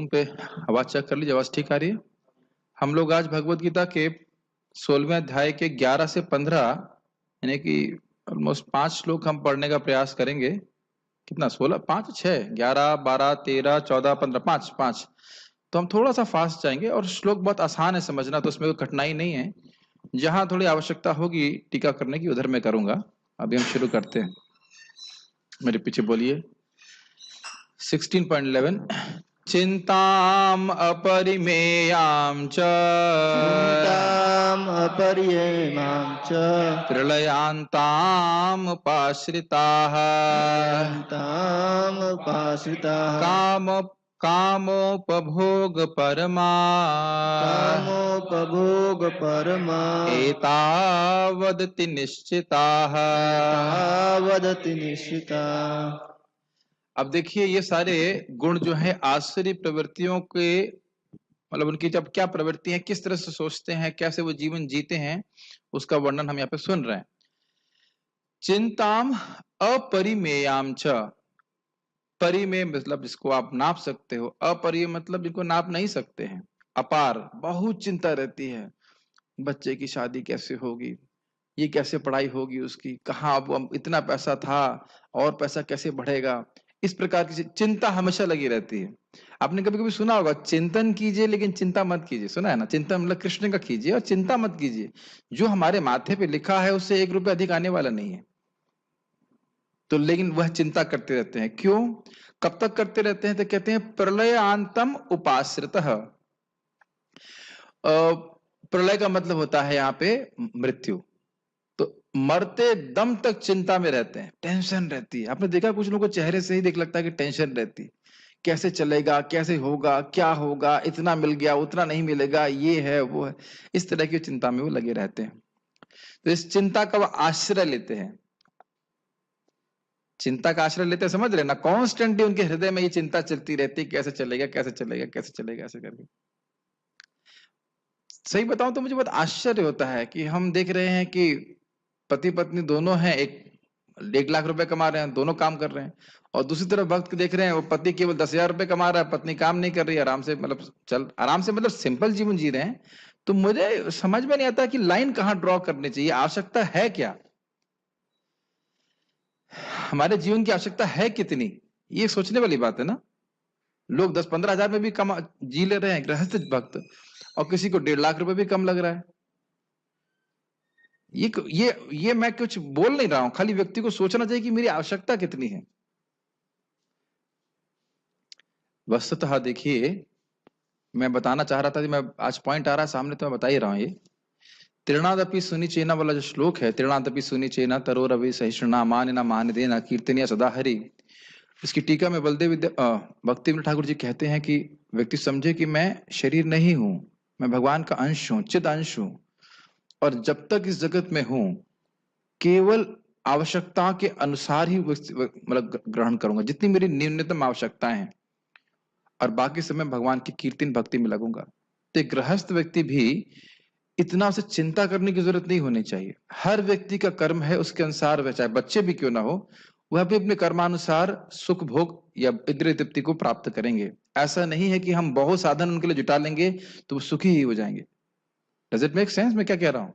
Volume पे आवाज check कर लीजिए, आवाज ठीक आ रही है। हम लोग आज भगवत गीता के 16वें अध्याय के 11 से 15 यानी कि ऑलमोस्ट 5 श्लोक हम पढ़ने का प्रयास करेंगे। कितना 16 5 6 11 12 13 14 15 5 5 तो हम थोड़ा सा फास्ट जाएंगे और श्लोक बहुत आसान है समझना, तो उसमें कोई कठिनाई नहीं है। जहां थोड़ी आवश्यकता होगी टीका करने की उधर मैं करूंगा। अभी हम शुरू करते हैं, मेरे पीछे बोलिए। 16.11 चिंताम अपरिमेयां च चिन्ताम् अपरियेमां च प्रलयान्ताम् उपाश्रिताः प्रलयन्ताम् उपाश्रिताः कामोपभोग परमा कामोपभोगपरमा एतावदति निश्चिताः। एतावदति निश्चिता। अब देखिए, ये सारे गुण जो है आसुरी प्रवृत्तियों के, मतलब उनकी जब क्या प्रवृत्ति है, किस तरह से सोचते हैं, कैसे वो जीवन जीते हैं, उसका वर्णन हम यहाँ पे सुन रहे हैं। चिंताम अपरिमेयाम च, परिमेय मतलब जिसको आप नाप सकते हो, अपरिमेय मतलब जिनको नाप नहीं सकते हैं। अपार, बहुत चिंता रहती है। बच्चे की शादी कैसे होगी, ये कैसे पढ़ाई होगी उसकी, कहाँ अब इतना पैसा था और पैसा कैसे बढ़ेगा, इस प्रकार की चिंता हमेशा लगी रहती है। आपने कभी कभी सुना होगा, चिंतन कीजिए लेकिन चिंता मत कीजिए, सुना है ना? चिंतन मतलब कृष्ण का कीजिए और चिंता मत कीजिए। जो हमारे माथे पे लिखा है उससे 1 रुपया अधिक आने वाला नहीं है। तो लेकिन वह चिंता करते रहते हैं। क्यों, कब तक करते रहते हैं? तो कहते हैं प्रलयांतम उपाश्रितः। प्रलय का मतलब होता है यहाँ पे मृत्यु। तो मरते दम तक चिंता में रहते हैं, टेंशन रहती है। आपने देखा कुछ लोगों को चेहरे से ही देख लगता है कि टेंशन रहती है, कैसे चलेगा, कैसे होगा, क्या होगा, इतना मिल गया उतना नहीं मिलेगा, ये है वो है, इस तरह की चिंता में वो लगे रहते हैं। तो इस चिंता का वो आश्रय लेते हैं, चिंता का आश्रय लेते हैं, समझ रहे ना? कॉन्स्टेंटली उनके हृदय में ये चिंता चलती रहती है, कैसे चलेगा कैसे चलेगा कैसे चलेगा, ऐसे करके। सही बताऊं तो मुझे बहुत आश्चर्य होता है कि हम देख रहे हैं कि पति पत्नी दोनों हैं, 1 लाख रुपए कमा रहे हैं, दोनों काम कर रहे हैं, और दूसरी तरफ भक्त देख रहे हैं वो पति केवल 10,000 रुपए कमा रहा है, पत्नी काम नहीं कर रही है, आराम से, मतलब आराम से मतलब सिंपल जीवन जी रहे हैं। तो मुझे समझ में नहीं आता कि लाइन कहाँ ड्रॉ करनी चाहिए, आवश्यकता है क्या, हमारे जीवन की आवश्यकता है कितनी, ये सोचने वाली बात है ना। लोग 10-15 हजार में भी कमा जी ले रहे हैं गृहस्थ भक्त, और किसी को 1.5 लाख रुपए भी कम लग रहा है। ये मैं कुछ बोल नहीं रहा हूं, खाली व्यक्ति को सोचना चाहिए कि मेरी आवश्यकता कितनी है। वस्तुतः देखिए, मैं बताना चाह रहा था कि मैं आज पॉइंट आ रहा है सामने, तो मैं बता ही रहा हूं। ये तृणादपि सुनिचेना वाला जो श्लोक है, तृणादपि सुनिचेना तरो रवि सहिष्णुना मान न मान देना कीर्तनिया सदा हरि, इसकी टीका में बलदेव भक्ति विनोद ठाकुर जी कहते हैं कि व्यक्ति समझे कि मैं शरीर नहीं हूं, मैं भगवान का अंश हूं, चिद अंश हूं, और जब तक इस जगत में हूं केवल आवश्यकता के अनुसार ही मतलब ग्रहण करूंगा, जितनी मेरी न्यूनतम आवश्यकताएं हैं, और बाकी समय भगवान की कीर्तन भक्ति में लगूंगा। तो एक गृहस्थ व्यक्ति भी इतना उसे चिंता करने की जरूरत नहीं होनी चाहिए। हर व्यक्ति का कर्म है, उसके अनुसार वह, चाहे बच्चे भी क्यों ना हो, वह भी अपने कर्मानुसार सुख भोग या इंद्रिय तृप्ति को प्राप्त करेंगे। ऐसा नहीं है कि हम बहुत साधन उनके लिए जुटा लेंगे तो वो सुखी ही हो जाएंगे। डज इट मेक सेंस मैं क्या कह रहा हूं?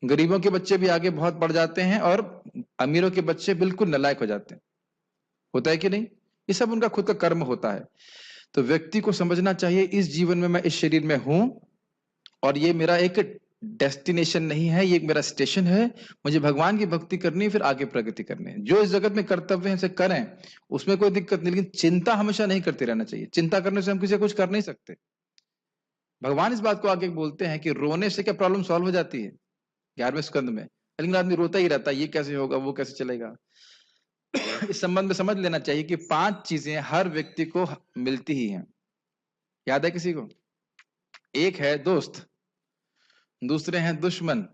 गरीबों के बच्चे भी आगे बहुत बढ़ जाते हैं और अमीरों के बच्चे बिल्कुल नालायक हो जाते हैं, होता है कि नहीं? ये सब उनका खुद का कर्म होता है। तो व्यक्ति को समझना चाहिए इस जीवन में मैं इस शरीर में हूं, और ये मेरा एक डेस्टिनेशन नहीं है, ये मेरा स्टेशन है। मुझे भगवान की भक्ति करनी है, फिर आगे प्रगति करनी है। जो इस जगत में कर्तव्य है उसे करें, उसमें कोई दिक्कत नहीं, लेकिन चिंता हमेशा नहीं करते रहना चाहिए। चिंता करने से हम किसी कुछ कर नहीं सकते। भगवान इस बात को आगे बोलते हैं कि रोने से क्या प्रॉब्लम सॉल्व हो जाती है 11वें स्कंद में, लेकिन आदमी रोता ही रहता है, ये कैसे होगा वो कैसे चलेगा। इस संबंध में समझ लेना चाहिए कि 5 चीजें हर व्यक्ति को मिलती ही हैं। याद है किसी को? एक है दोस्त, दूसरे हैं दुश्मन,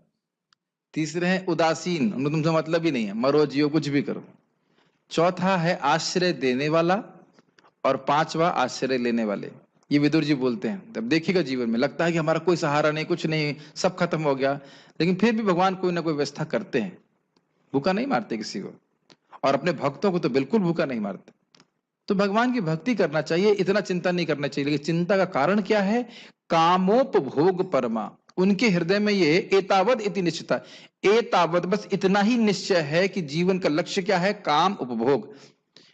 तीसरे हैं उदासीन, उनको तुमसे मतलब ही नहीं है, मरो जियो कुछ भी करो, चौथा है आश्रय देने वाला, और 5वां आश्रय लेने वाले। ये विदुर जी बोलते हैं। तब देखिएगा जीवन में लगता है कि हमारा कोई सहारा नहीं, कुछ नहीं, सब खत्म हो गया, लेकिन फिर भी भगवान कोई ना कोई व्यवस्था करते हैं। भूखा नहीं मारते किसी को, और अपने भक्तों को तो बिल्कुल भूखा नहीं मारते। तो भगवान की भक्ति करना चाहिए, इतना चिंता नहीं करना चाहिए। लेकिन चिंता का कारण क्या है? कामोपभोग परमा। उनके हृदय में ये एतावद इति निश्चिता, एतावद बस इतना ही निश्चय है कि जीवन का लक्ष्य क्या है? काम उपभोग।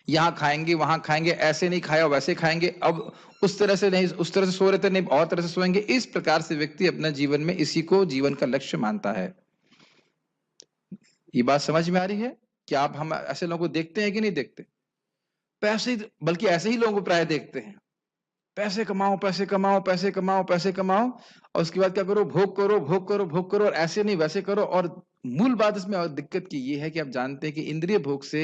यहां खाएंगे, वहां खाएंगे, ऐसे नहीं खाया वैसे खाएंगे, अब उस तरह से नहीं, उस तरह से सो रहे थे नहीं और तरह से सोएंगे। इस प्रकार से व्यक्ति अपने जीवन में इसी को जीवन का लक्ष्य मानता है। ये बात समझ में आ रही है? कि आप हम ऐसे लोगों को देखते हैं कि नहीं देखते? पैसे, बल्कि ऐसे ही लोगों को प्राय देखते हैं। पैसे कमाओ, पैसे कमाओ, पैसे कमाओ, पैसे कमाओ, और उसके बाद क्या करो? भोग करो, भोग करो, भोग करो, और ऐसे नहीं वैसे करो। और मूल बात इसमें और दिक्कत की ये है कि आप जानते हैं कि इंद्रिय भोग से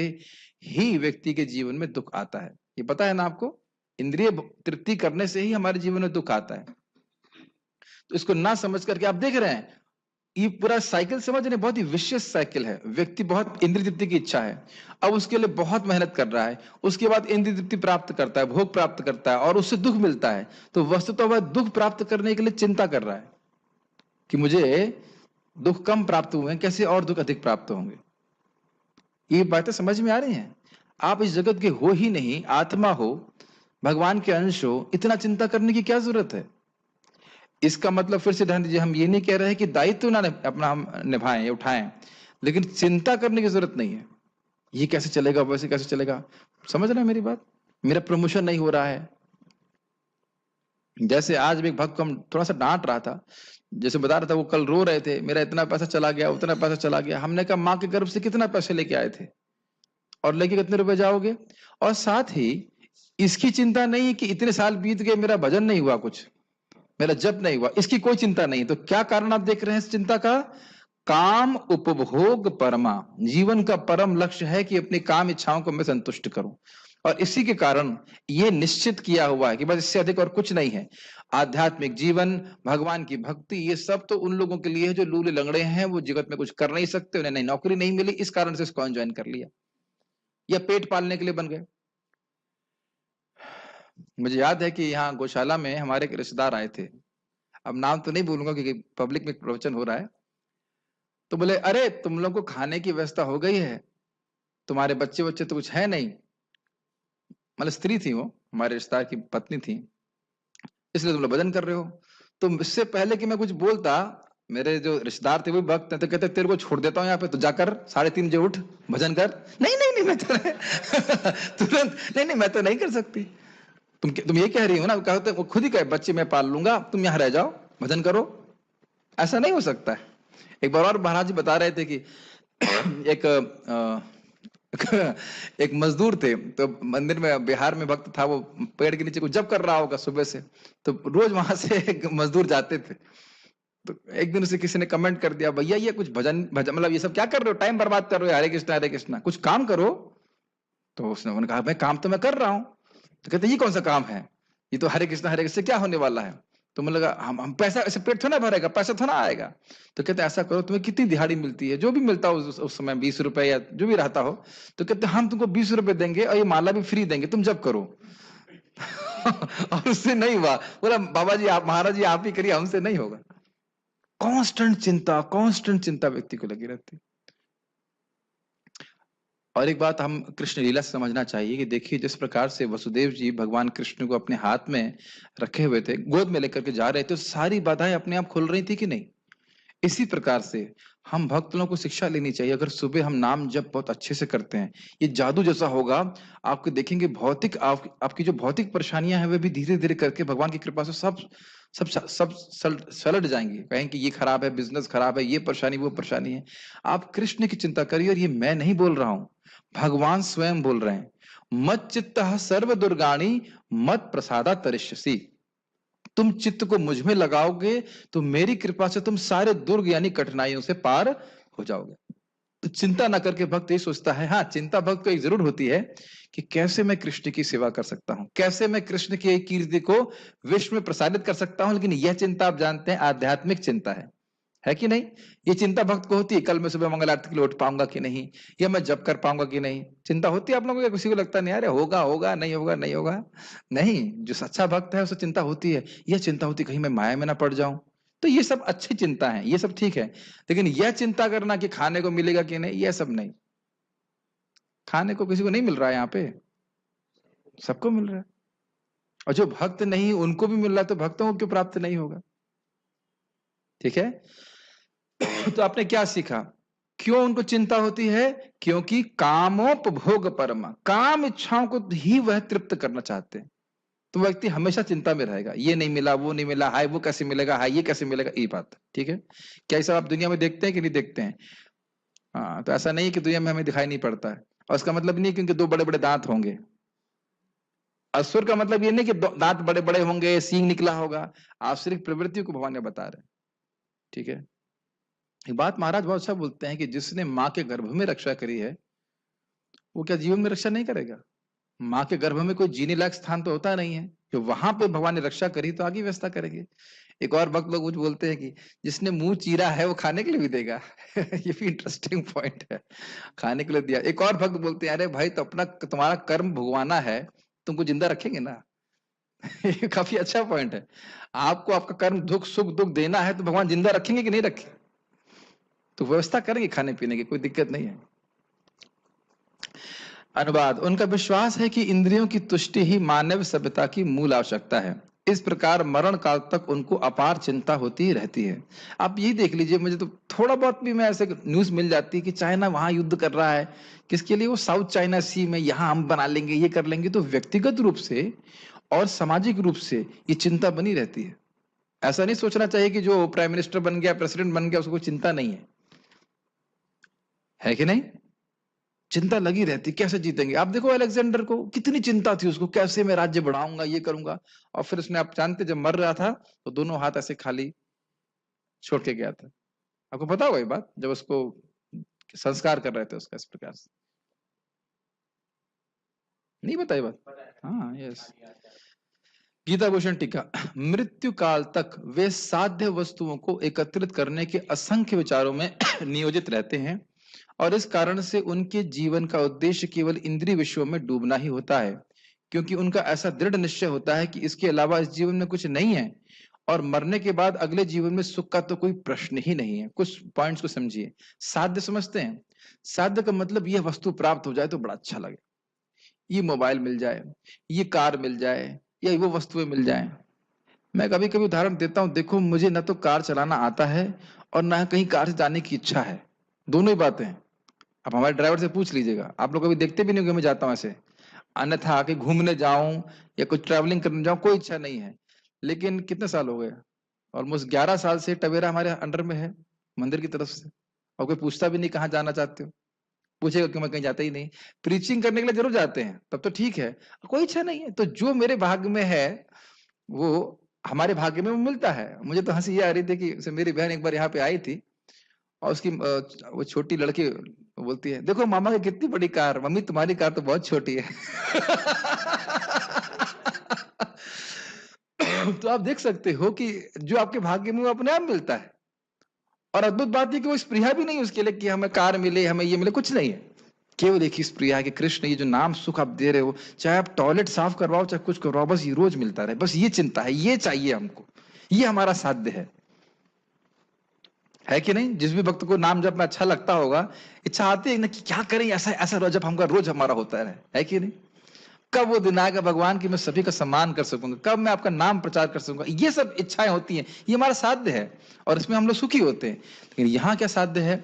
ही व्यक्ति के जीवन में दुख आता है। ये पता है ना आपको? इंद्रिय तृप्ति करने से ही हमारे जीवन में दुख आता है। तो इसको ना समझ करके आप देख रहे हैं, ये पूरा साइकिल समझ रहे हैं, बहुत ही विशियस साइकिल है। व्यक्ति बहुत इंद्रिय तृप्ति की इच्छा है, अब उसके लिए बहुत मेहनत कर रहा है, उसके बाद इंद्रिय तृप्ति प्राप्त करता है, भोग प्राप्त करता है, और उससे दुख मिलता है। तो वस्तुतः वह दुख प्राप्त करने के लिए चिंता कर रहा है कि मुझे दुख कम प्राप्त हुए हैं, कैसे और दुख अधिक प्राप्त होंगे। ये बातें समझ में आ रही हैं? आप इस जगत के हो ही नहीं, आत्मा हो, भगवान के अंश हो, इतना चिंता करने की क्या जरूरत है? इसका मतलब फिर से ध्यान दीजिए, हम ये नहीं कह रहे हैं कि दायित्व ना अपना हम निभाएं या उठाएं, लेकिन चिंता करने की जरूरत नहीं है। ये कैसे चलेगा, वैसे कैसे चलेगा। समझ रहे हैं मेरी बात? मेरा प्रमोशन नहीं हो रहा है। जैसे आज भी एक भक्त को हम थोड़ा सा डांट रहा था, जैसे बता रहा था, वो कल रो रहे थे, मेरा इतना पैसा चला गया, उतना पैसा चला गया। हमने कहा माँ के गर्भ से कितना पैसे लेके आए थे और लेके कितने रुपए जाओगे? और साथ ही इसकी चिंता नहीं कि इतने साल बीत गए, मेरा भजन नहीं हुआ, कुछ मेरा जप नहीं हुआ, इसकी कोई चिंता नहीं। तो क्या कारण आप देख रहे हैं इस चिंता का? काम उपभोग परमा। जीवन का परम लक्ष्य है कि अपनी काम इच्छाओं को मैं संतुष्ट करूं, और इसी के कारण ये निश्चित किया हुआ है कि बस इससे अधिक और कुछ नहीं है। आध्यात्मिक जीवन, भगवान की भक्ति, ये सब तो उन लोगों के लिए है जो लूले लंगड़े हैं, वो जगत में कुछ कर नहीं सकते, उन्हें नई नौकरी नहीं मिली, इस कारण से इसको ज्वाइन कर लिया, या पेट पालने के लिए बन गए। मुझे याद है कि यहाँ गौशाला में हमारे एक रिश्तेदार आए थे, अब नाम तो नहीं बोलूंगा क्योंकि पब्लिक में प्रवचन हो रहा है। तो बोले, अरे तुम लोग को खाने की व्यवस्था हो गई है, तुम्हारे बच्चे बच्चे तो कुछ है नहीं, मतलब स्त्री थी वो, हमारे रिश्तेदार की पत्नी थी, इसलिए तुम लोग भजन कर रहे हो। तो इससे पहले कि मैं कुछ बोलता, मेरे जो रिश्तेदार थे वो भक्त हैं, तो कहते तेरे को छोड़ देता हूँ यहाँ पे, तो जाकर 3:30 बजे उठ भजन कर। नहीं नहीं नहीं, मैं तो तुरंत नहीं नहीं, मैं तो नहीं कर सकती। तुम ये कह रही हो ना, कहते वो खुद ही कहे बच्चे मैं पाल लूंगा, तुम यहाँ रह जाओ भजन करो। ऐसा नहीं हो सकता है। एक बार और महाराज जी बता रहे थे कि एक एक मजदूर थे, तो मंदिर में बिहार में भक्त था, वो पेड़ के नीचे कुछ जप कर रहा होगा सुबह से, तो रोज वहां से एक मजदूर जाते थे। तो एक दिन उसे किसी ने कमेंट कर दिया, भैया ये कुछ भजन भजन मतलब ये सब क्या कर रहे हो, टाइम बर्बाद कर रहे हो, हरे कृष्णा कुछ काम करो। तो उसने उन्होंने कहा भाई काम तो मैं कर रहा हूँ। तो कहते ये कौन सा काम है, ये तो हरे कृष्णा से क्या होने वाला है। तो मुझे लगा हम पैसा ऐसे पेट थोड़ा भरेगा, पैसा थोड़ा आएगा। तो कहते ऐसा करो, तुम्हें कितनी दिहाड़ी मिलती है, जो भी मिलता हो उस समय 20 रुपए या जो भी रहता हो। तो कहते हम तुमको 20 रुपए देंगे और ये माला भी फ्री देंगे, तुम जब करो। और उससे नहीं हुआ, बोला बाबा जी आप, महाराज जी आप ही करिए, हमसे नहीं होगा। कांस्टेंट चिंता व्यक्ति को लगी रहती। और एक बात हम कृष्ण लीला से समझना चाहिए कि देखिए, जिस प्रकार से वसुदेव जी भगवान कृष्ण को अपने हाथ में रखे हुए थे, गोद में लेकर के जा रहे थे, तो सारी बाधाएं अपने आप खुल रही थी कि नहीं? इसी प्रकार से हम भक्त लोगों को शिक्षा लेनी चाहिए। अगर सुबह हम नाम जप बहुत अच्छे से करते हैं, ये जादू जैसा होगा। आपको देखेंगे भौतिक आपकी जो भौतिक परेशानियां हैं वे भी धीरे धीरे करके भगवान की कृपा से सब सलट जाएंगी। कहेंगे कि ये खराब है, बिजनेस खराब है, ये परेशानी वो परेशानी है। आप कृष्ण की चिंता करिए, और ये मैं नहीं बोल रहा हूं, भगवान स्वयं बोल रहे हैं। मत चित्तः सर्व दुर्गाणी मत प्रसादा तरिष्यसि। तुम चित्त को मुझ में लगाओगे तो मेरी कृपा से तुम सारे दुर्ग यानी कठिनाइयों से पार हो जाओगे। तो चिंता ना करके भक्त ये सोचता है, हाँ चिंता भक्त को एक जरूर होती है कि कैसे मैं कृष्ण की सेवा कर सकता हूं, कैसे मैं कृष्ण की कीर्ति को विश्व में प्रसारित कर सकता हूं। लेकिन यह चिंता आप जानते हैं आध्यात्मिक चिंता है कि नहीं? ये चिंता भक्त को होती है, कल मैं सुबह मंगल आरती के लिए उठ पाऊंगा कि नहीं, या मैं जब कर पाऊंगा कि नहीं। चिंता होती है आप लोगों को? किसी को लगता नहीं अरे होगा होगा, नहीं होगा नहीं होगा? नहीं, जो सच्चा भक्त है उसे चिंता होती है। यह चिंता होती कहीं मैं माया में ना पड़ जाऊं। तो ये सब अच्छी चिंता है, ये सब ठीक है। लेकिन यह चिंता करना कि खाने को मिलेगा कि नहीं, यह सब नहीं। खाने को किसी को नहीं मिल रहा है यहाँ पे, सबको मिल रहा है। और जो भक्त नहीं उनको भी मिल रहा है, तो भक्तों को क्यों प्राप्त नहीं होगा? ठीक है। तो आपने क्या सीखा? क्यों उनको चिंता होती है? क्योंकि कामोपभोग परमा, काम इच्छाओं को ही वह तृप्त करना चाहते हैं। तो व्यक्ति हमेशा चिंता में रहेगा, ये नहीं मिला, वो नहीं मिला, हाय वो कैसे मिलेगा, हाय ये कैसे मिलेगा, ये बात। ठीक है। क्या ये सब आप दुनिया में देखते हैं कि नहीं देखते हैं? हाँ, तो ऐसा नहीं है कि दुनिया में हमें दिखाई नहीं पड़ता है। और इसका मतलब नहीं क्योंकि 2 बड़े बड़े दांत होंगे। असुर का मतलब ये नहीं कि दांत बड़े बड़े होंगे, सींग निकला होगा। आसुरिक प्रवृत्ति को भगवान ने बता रहे हैं। ठीक है। एक बात महाराज बहुत अच्छा बोलते हैं कि जिसने माँ के गर्भ में रक्षा करी है, वो क्या जीवन में रक्षा नहीं करेगा? माँ के गर्भ में कोई जीने लायक स्थान तो होता नहीं है, तो वहां पे भगवान ने रक्षा करी तो आगे व्यवस्था करेंगे। एक और भक्त लोग कुछ बोलते हैं कि जिसने मुंह चीरा है वो खाने के लिए भी देगा। ये भी इंटरेस्टिंग पॉइंट है, खाने के लिए दिया। एक और भक्त बोलते हैं, अरे भाई तो अपना तुम्हारा कर्म भुगवाना है, तुमको जिंदा रखेंगे ना। ये काफी अच्छा पॉइंट है। आपको आपका कर्म दुख सुख दुख देना है तो भगवान जिंदा रखेंगे कि नहीं रखेंगे? तो व्यवस्था करेंगे खाने पीने की, कोई दिक्कत नहीं है। अनुवाद। उनका विश्वास है कि इंद्रियों की तुष्टि ही मानव सभ्यता की मूल आवश्यकता है। इस प्रकार मरण काल तक उनको अपार चिंता होती ही रहती है। आप यही देख लीजिए, मुझे तो थोड़ा बहुत भी मैं ऐसे न्यूज मिल जाती है कि चाइना वहां युद्ध कर रहा है, किसके लिए? वो साउथ चाइना सी में, यहाँ हम बना लेंगे, ये कर लेंगे। तो व्यक्तिगत रूप से और सामाजिक रूप से ये चिंता बनी रहती है। ऐसा नहीं सोचना चाहिए कि जो प्राइम मिनिस्टर बन गया, प्रेसिडेंट बन गया, उसको कोई चिंता नहीं है कि नहीं? चिंता लगी रहती, कैसे जीतेंगे। आप देखो अलेक्जेंडर को कितनी चिंता थी उसको, कैसे मैं राज्य बढ़ाऊंगा, ये करूंगा। और फिर उसने, आप जानते, जब मर रहा था तो दोनों हाथ ऐसे खाली छोड़ के गया था। आपको पता होगा ये बात, जब उसको संस्कार कर रहे थे उसका, इस प्रकार से। नहीं पता ये बात? हाँ, यस। गीता भूषण टीका। मृत्यु काल तक वे साध्य वस्तुओं को एकत्रित करने के असंख्य विचारों में नियोजित रहते हैं, और इस कारण से उनके जीवन का उद्देश्य केवल इंद्रिय विषयों में डूबना ही होता है, क्योंकि उनका ऐसा दृढ़ निश्चय होता है कि इसके अलावा इस जीवन में कुछ नहीं है, और मरने के बाद अगले जीवन में सुख का तो कोई प्रश्न ही नहीं है। कुछ पॉइंट्स को समझिए। साध्य समझते हैं? साध्य का मतलब यह वस्तु प्राप्त हो जाए तो बड़ा अच्छा लगे, ये मोबाइल मिल जाए, ये कार मिल जाए, या वो वस्तुएं मिल जाए। मैं कभी कभी उदाहरण देता हूं, देखो मुझे न तो कार चलाना आता है और न कहीं कार से जाने की इच्छा है, दोनों ही बातें हैं। आप हमारे ड्राइवर से पूछ लीजिएगा, आप लोग कभी देखते भी नहीं होंगे मैं जाता हूं ऐसे। अन्यथा आके घूमने जाऊं या कुछ ट्रैवलिंग करने जाऊं, कोई इच्छा नहीं है। लेकिन कितने साल हो गए? ऑलमोस्ट 11 साल से टवेरा हमारे अंडर में है, मंदिर की तरफ से। और कोई पूछता भी नहीं कहाँ जाना चाहते हो, पूछेगा कि मैं कहीं जाता ही नहीं। प्रीचिंग करने के लिए जरूर जाते हैं, तब तो ठीक है। कोई इच्छा नहीं है, तो जो मेरे भाग्य में है वो हमारे भाग्य में वो मिलता है। मुझे तो हंसी ये आ रही थी कि मेरी बहन एक बार यहाँ पे आई थी, और उसकी वो छोटी लड़की बोलती है, देखो मामा की कितनी बड़ी कार, मम्मी तुम्हारी कार तो बहुत छोटी है। तो आप देख सकते हो कि जो आपके भाग्य में वो अपने आप मिलता है। और अद्भुत बात है कि वो स्पृहा भी नहीं उसके लिए कि हमें कार मिले, हमें ये मिले, कुछ नहीं है। केवल एक ही स्पृहा है कि कृष्ण, ये जो नाम सुख आप दे रहे हो, चाहे आप टॉयलेट साफ करवाओ चाहे कुछ करवाओ, बस ये रोज मिलता रहे, बस ये चिंता है, ये चाहिए हमको, ये हमारा साध्य है कि नहीं? जिस भी भक्त को नाम जब में अच्छा लगता होगा, इच्छा आती है ना कि क्या करें, ऐसा ऐसा रोज जब हमका रोज हमारा होता है कि नहीं? कब वो दिन आएगा भगवान की मैं सभी का सम्मान कर सकूंगा, कब मैं आपका नाम प्रचार कर सकूंगा, ये सब इच्छाएं होती हैं, ये हमारा साध्य है और इसमें हम लोग सुखी होते हैं। लेकिन यहाँ क्या साध्य है?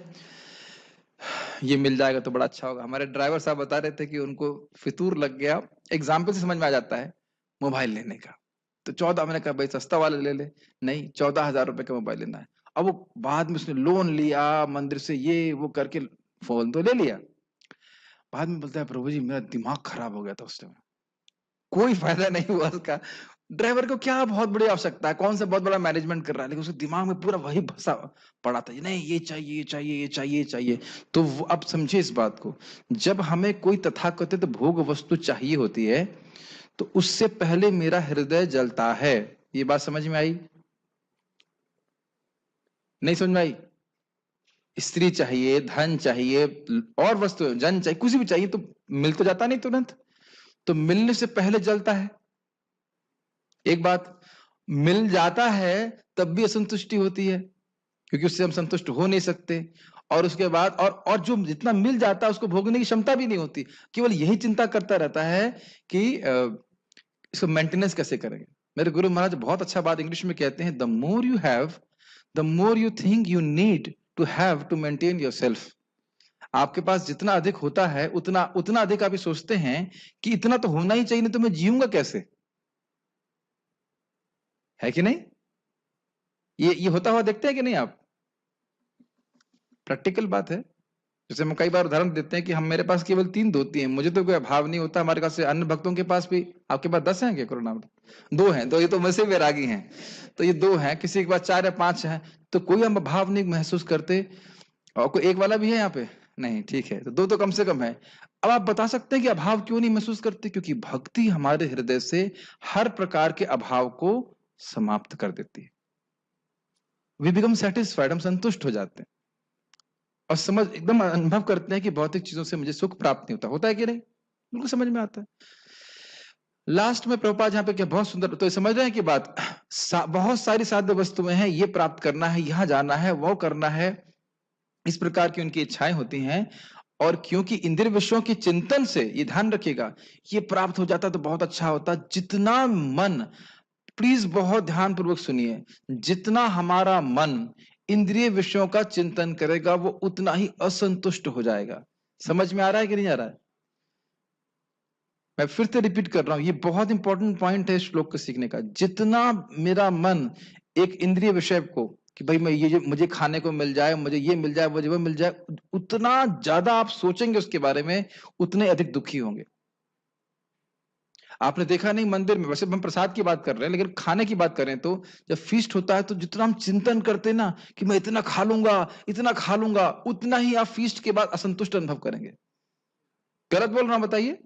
ये मिल जाएगा तो बड़ा अच्छा होगा। हमारे ड्राइवर साहब बता रहे थे कि उनको फितूर लग गया, एग्जाम्पल से समझ में आ जाता है, मोबाइल लेने का। तो 14, मैंने कहा भाई सस्ता वाला ले ले, नहीं 14,000 रुपए का मोबाइल लेना है। अब वो बाद में उसने लोन लिया मंदिर से, ये वो करके फोन तो ले लिया। बाद में बोलता है, प्रभु जी मेरा दिमाग खराब हो गया था उस टाइम, कोई फायदा नहीं हुआ उसका। ड्राइवर को क्या बहुत बड़ी आवश्यकता है, कौन सा बहुत बड़ा मैनेजमेंट कर रहा है, लेकिन उसके दिमाग में पूरा वही भसा पड़ा था, नहीं ये चाहिए, ये चाहिए, ये चाहिए, ये चाहिए। तो अब समझे इस बात को, जब हमें कोई तथाकथित भोग वस्तु चाहिए होती है तो उससे पहले मेरा हृदय जलता है। ये बात समझ में आई? नहीं समझ में आई? स्त्री चाहिए, धन चाहिए, और वस्तु जन चाहिए, कुछ भी चाहिए, तो मिल तो जाता नहीं तुरंत, तो मिलने से पहले जलता है। एक बात, मिल जाता है तब भी असंतुष्टि होती है। क्योंकि उससे हम संतुष्ट हो नहीं सकते। और उसके बाद और जो जितना मिल जाता है उसको भोगने की क्षमता भी नहीं होती, केवल यही चिंता करता रहता है कि इसको मेंटेनेंस कैसे करेंगे। मेरे गुरु महाराज बहुत अच्छा बात इंग्लिश में कहते हैं, the more you have the more you think you need to have to maintain yourself. आपके पास जितना अधिक होता है उतना उतना अधिक आप ये सोचते हैं कि इतना तो होना ही चाहिए, नहीं तो मैं जीऊंगा कैसे, है कि नहीं? ये होता हुआ देखते हैं कि नहीं आप? प्रैक्टिकल बात है। जैसे हम कई बार उदाहरण देते हैं कि हम मेरे पास केवल 3 धोती हैं, मुझे तो कोई अभाव नहीं होता, हमारे पास से अन्य भक्तों के पास भी, आपके पास 10 हैं क्या कोरोना में? 2 हैं, तो ये तो मुझसे वैरागी हैं, तो ये 2 हैं, किसी के पास 4 या 5 हैं, तो कोई हम अभाव नहीं महसूस करते। और कोई एक वाला भी है यहाँ पे? नहीं, ठीक है, तो 2 तो कम से कम है। अब आप बता सकते हैं कि अभाव क्यों नहीं महसूस करते? क्योंकि भक्ति हमारे हृदय से हर प्रकार के अभाव को समाप्त कर देती है। वी बिकम सेटिस्फाइड, हम संतुष्ट हो जाते हैं और समझ एकदम अनुभव करते हैं कि भौतिक चीजों से मुझे सुख प्राप्त नहीं होता। होता है कि नहीं? बिल्कुल समझ में आता है। लास्ट में प्रभुपाद यहाँ पे क्या बहुत सुंदर, तो समझ रहे हैं कि बात, बहुत सारी साध्य वस्तुएं हैं, ये प्राप्त करना है, यहाँ जाना है, वो करना है, इस प्रकार की उनकी इच्छाएं होती हैं। और क्योंकि इंद्रिय विषयों के चिंतन से, ये ध्यान रखिएगा, ये प्राप्त हो जाता तो बहुत अच्छा होता। जितना मन, प्लीज बहुत ध्यान पूर्वक सुनिए, जितना हमारा मन इंद्रिय विषयों का चिंतन करेगा वो उतना ही असंतुष्ट हो जाएगा। समझ में आ रहा है कि नहीं आ रहा है? मैं फिर से रिपीट कर रहा हूं, ये बहुत इंपॉर्टेंट पॉइंट है श्लोक को सीखने का। जितना मेरा मन एक इंद्रिय विषय को, कि भाई मैं ये मुझे खाने को मिल जाए, मुझे ये मिल जाए, मुझे वो मिल जाए, उतना ज्यादा आप सोचेंगे उसके बारे में, उतने अधिक दुखी होंगे। आपने देखा नहीं मंदिर में, वैसे हम प्रसाद की बात कर रहे हैं, लेकिन खाने की बात करें तो जब फीस्ट होता है तो जितना हम चिंतन करते हैं ना कि मैं इतना खा लूंगा, इतना खा लूंगा, उतना ही आप फीस्ट के बाद असंतुष्ट अनुभव करेंगे। गलत बोल रहा हूं बताइए?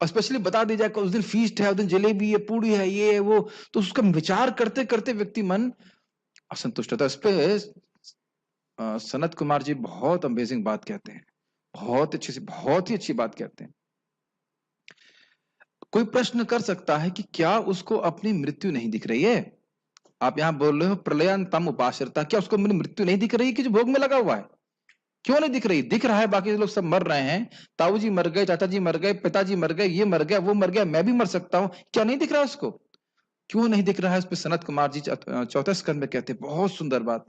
और स्पेशली बता दी जाए उस दिन फीस्ट है, उस दिन जलेबी है, पूड़ी है, ये है वो, तो उसका विचार करते करते व्यक्ति मन असंतुष्ट होता है। इस पे सनत कुमार जी बहुत अमेजिंग बात कहते हैं, बहुत अच्छी सी, बहुत ही अच्छी बात कहते हैं। कोई प्रश्न कर सकता है कि क्या उसको अपनी मृत्यु नहीं दिख रही है? आप यहां बोल रहे हो प्रलयंतम उपाश्रिता, क्या उसको मेरी मृत्यु नहीं दिख रही कि जो भोग में लगा हुआ है? क्यों नहीं दिख रही? दिख रहा है, बाकी लोग सब मर रहे हैं, ताऊ जी मर गए, चाचा जी मर गए, पिताजी मर गए, ये मर गया, वो मर गया, मैं भी मर सकता हूं, क्या नहीं दिख रहा उसको? क्यों नहीं दिख रहा है? उस पर सनत कुमार जी चौथे स्कंद में कहते हैं बहुत सुंदर बात।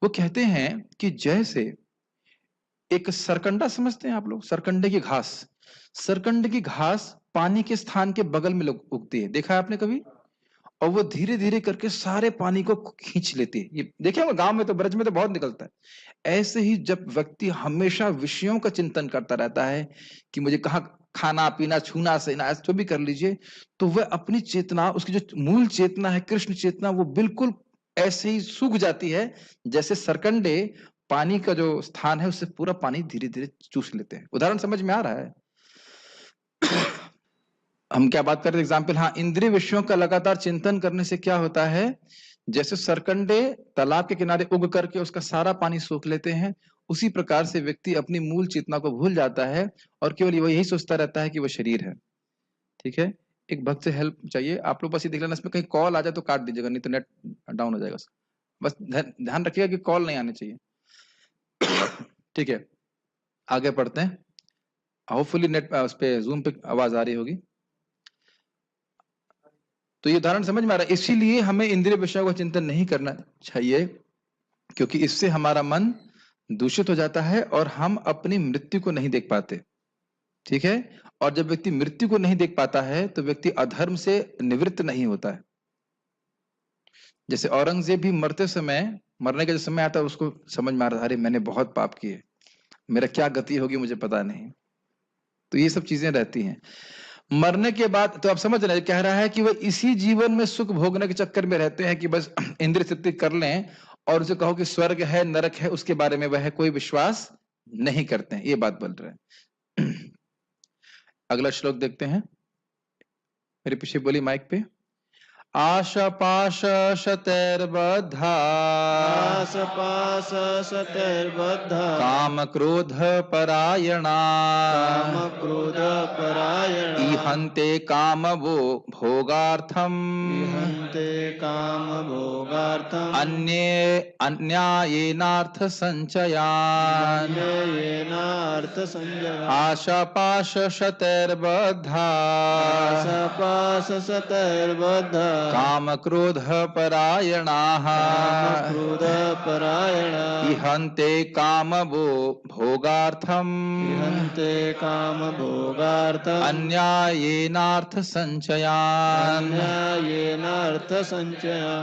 वो कहते हैं कि जैसे एक सरकंडा, समझते हैं आप लोग सरकंडे की घास? सरकंडे की घास पानी के स्थान के बगल में उगती है, देखा है आपने कभी? और वो धीरे धीरे करके सारे पानी को खींच लेती है। ये देखे होंगे गांव में तो, ब्रज में तो बहुत निकलता है। ऐसे ही जब व्यक्ति हमेशा विषयों का चिंतन करता रहता है कि मुझे कहाँ खाना पीना छूना सहना, जो भी कर लीजिए, तो वह अपनी चेतना, उसकी जो मूल चेतना है कृष्ण चेतना, वो बिल्कुल ऐसे ही सूख जाती है जैसे सरकंडे पानी का जो स्थान है उससे पूरा पानी धीरे धीरे चूस लेते हैं। उदाहरण समझ में आ रहा है? हम क्या बात कर रहे थे एग्जाम्पल, हाँ, इंद्रिय विषयों का लगातार चिंतन करने से क्या होता है, जैसे सरकंडे तालाब के किनारे उग करके उसका सारा पानी सोख लेते हैं, उसी प्रकार से व्यक्ति अपनी मूल चेतना को भूल जाता है और केवल वो यही सोचता रहता है कि वो शरीर है। ठीक है, एक भक्त से हेल्प चाहिए आप लोग, बस ये देख लेना, इसमें कहीं कॉल आ जाए तो काट दीजिएगा, नहीं तो नेट डाउन हो जाएगा। बस ध्यान रखिएगा कि कॉल नहीं आनी चाहिए। ठीक है, आगे पढ़ते हैं। होपफुली नेट उस पे जूम पे आवाज आ रही होगी। तो ये उदाहरण समझ में आ रहा है? इसीलिए हमें इंद्रिय विषयों का चिंतन नहीं करना चाहिए, क्योंकि इससे हमारा मन दूषित हो जाता है और हम अपनी मृत्यु को नहीं देख पाते। ठीक है, और जब व्यक्ति मृत्यु को नहीं देख पाता है तो व्यक्ति अधर्म से निवृत्त नहीं होता है। जैसे औरंगजेब भी मरते समय, मरने का जो समय आता है उसको समझ में आ रहा था, अरे मैंने बहुत पाप किए, मेरा क्या गति होगी मुझे पता नहीं। तो ये सब चीजें रहती हैं मरने के बाद। तो आप समझ रहे हैं, कह रहा है कि वह इसी जीवन में सुख भोगने के चक्कर में रहते हैं कि बस इंद्रिय तृप्ति कर लें, और उसे कहो कि स्वर्ग है नरक है उसके बारे में वह कोई विश्वास नहीं करते हैं, ये बात बोल रहे हैं। अगला श्लोक देखते हैं, मेरे पीछे बोली माइक पे। आशपाश शतैर्बद्धा आसपास सतैर्बद्धा काम क्रोध परायणा काम क्रोध परायणा ईहन्ते काम वो भोगार्थम इहन्ते काम भोगार्थम भोगार्थम् अन्यायेनार्थ संचयान् अन्येनार्थ संजयान् आशापाश शतैर्बद्धा आशापाशशतैर्बद्धा काम क्रोध परायणाः कामक्रोधपरायणाः इहन्ते काम भोगार्थम् इहन्ते कामभोगार्थम् अन्यायेनार्थ संचयान्। अन्यायेनार्थ संचया।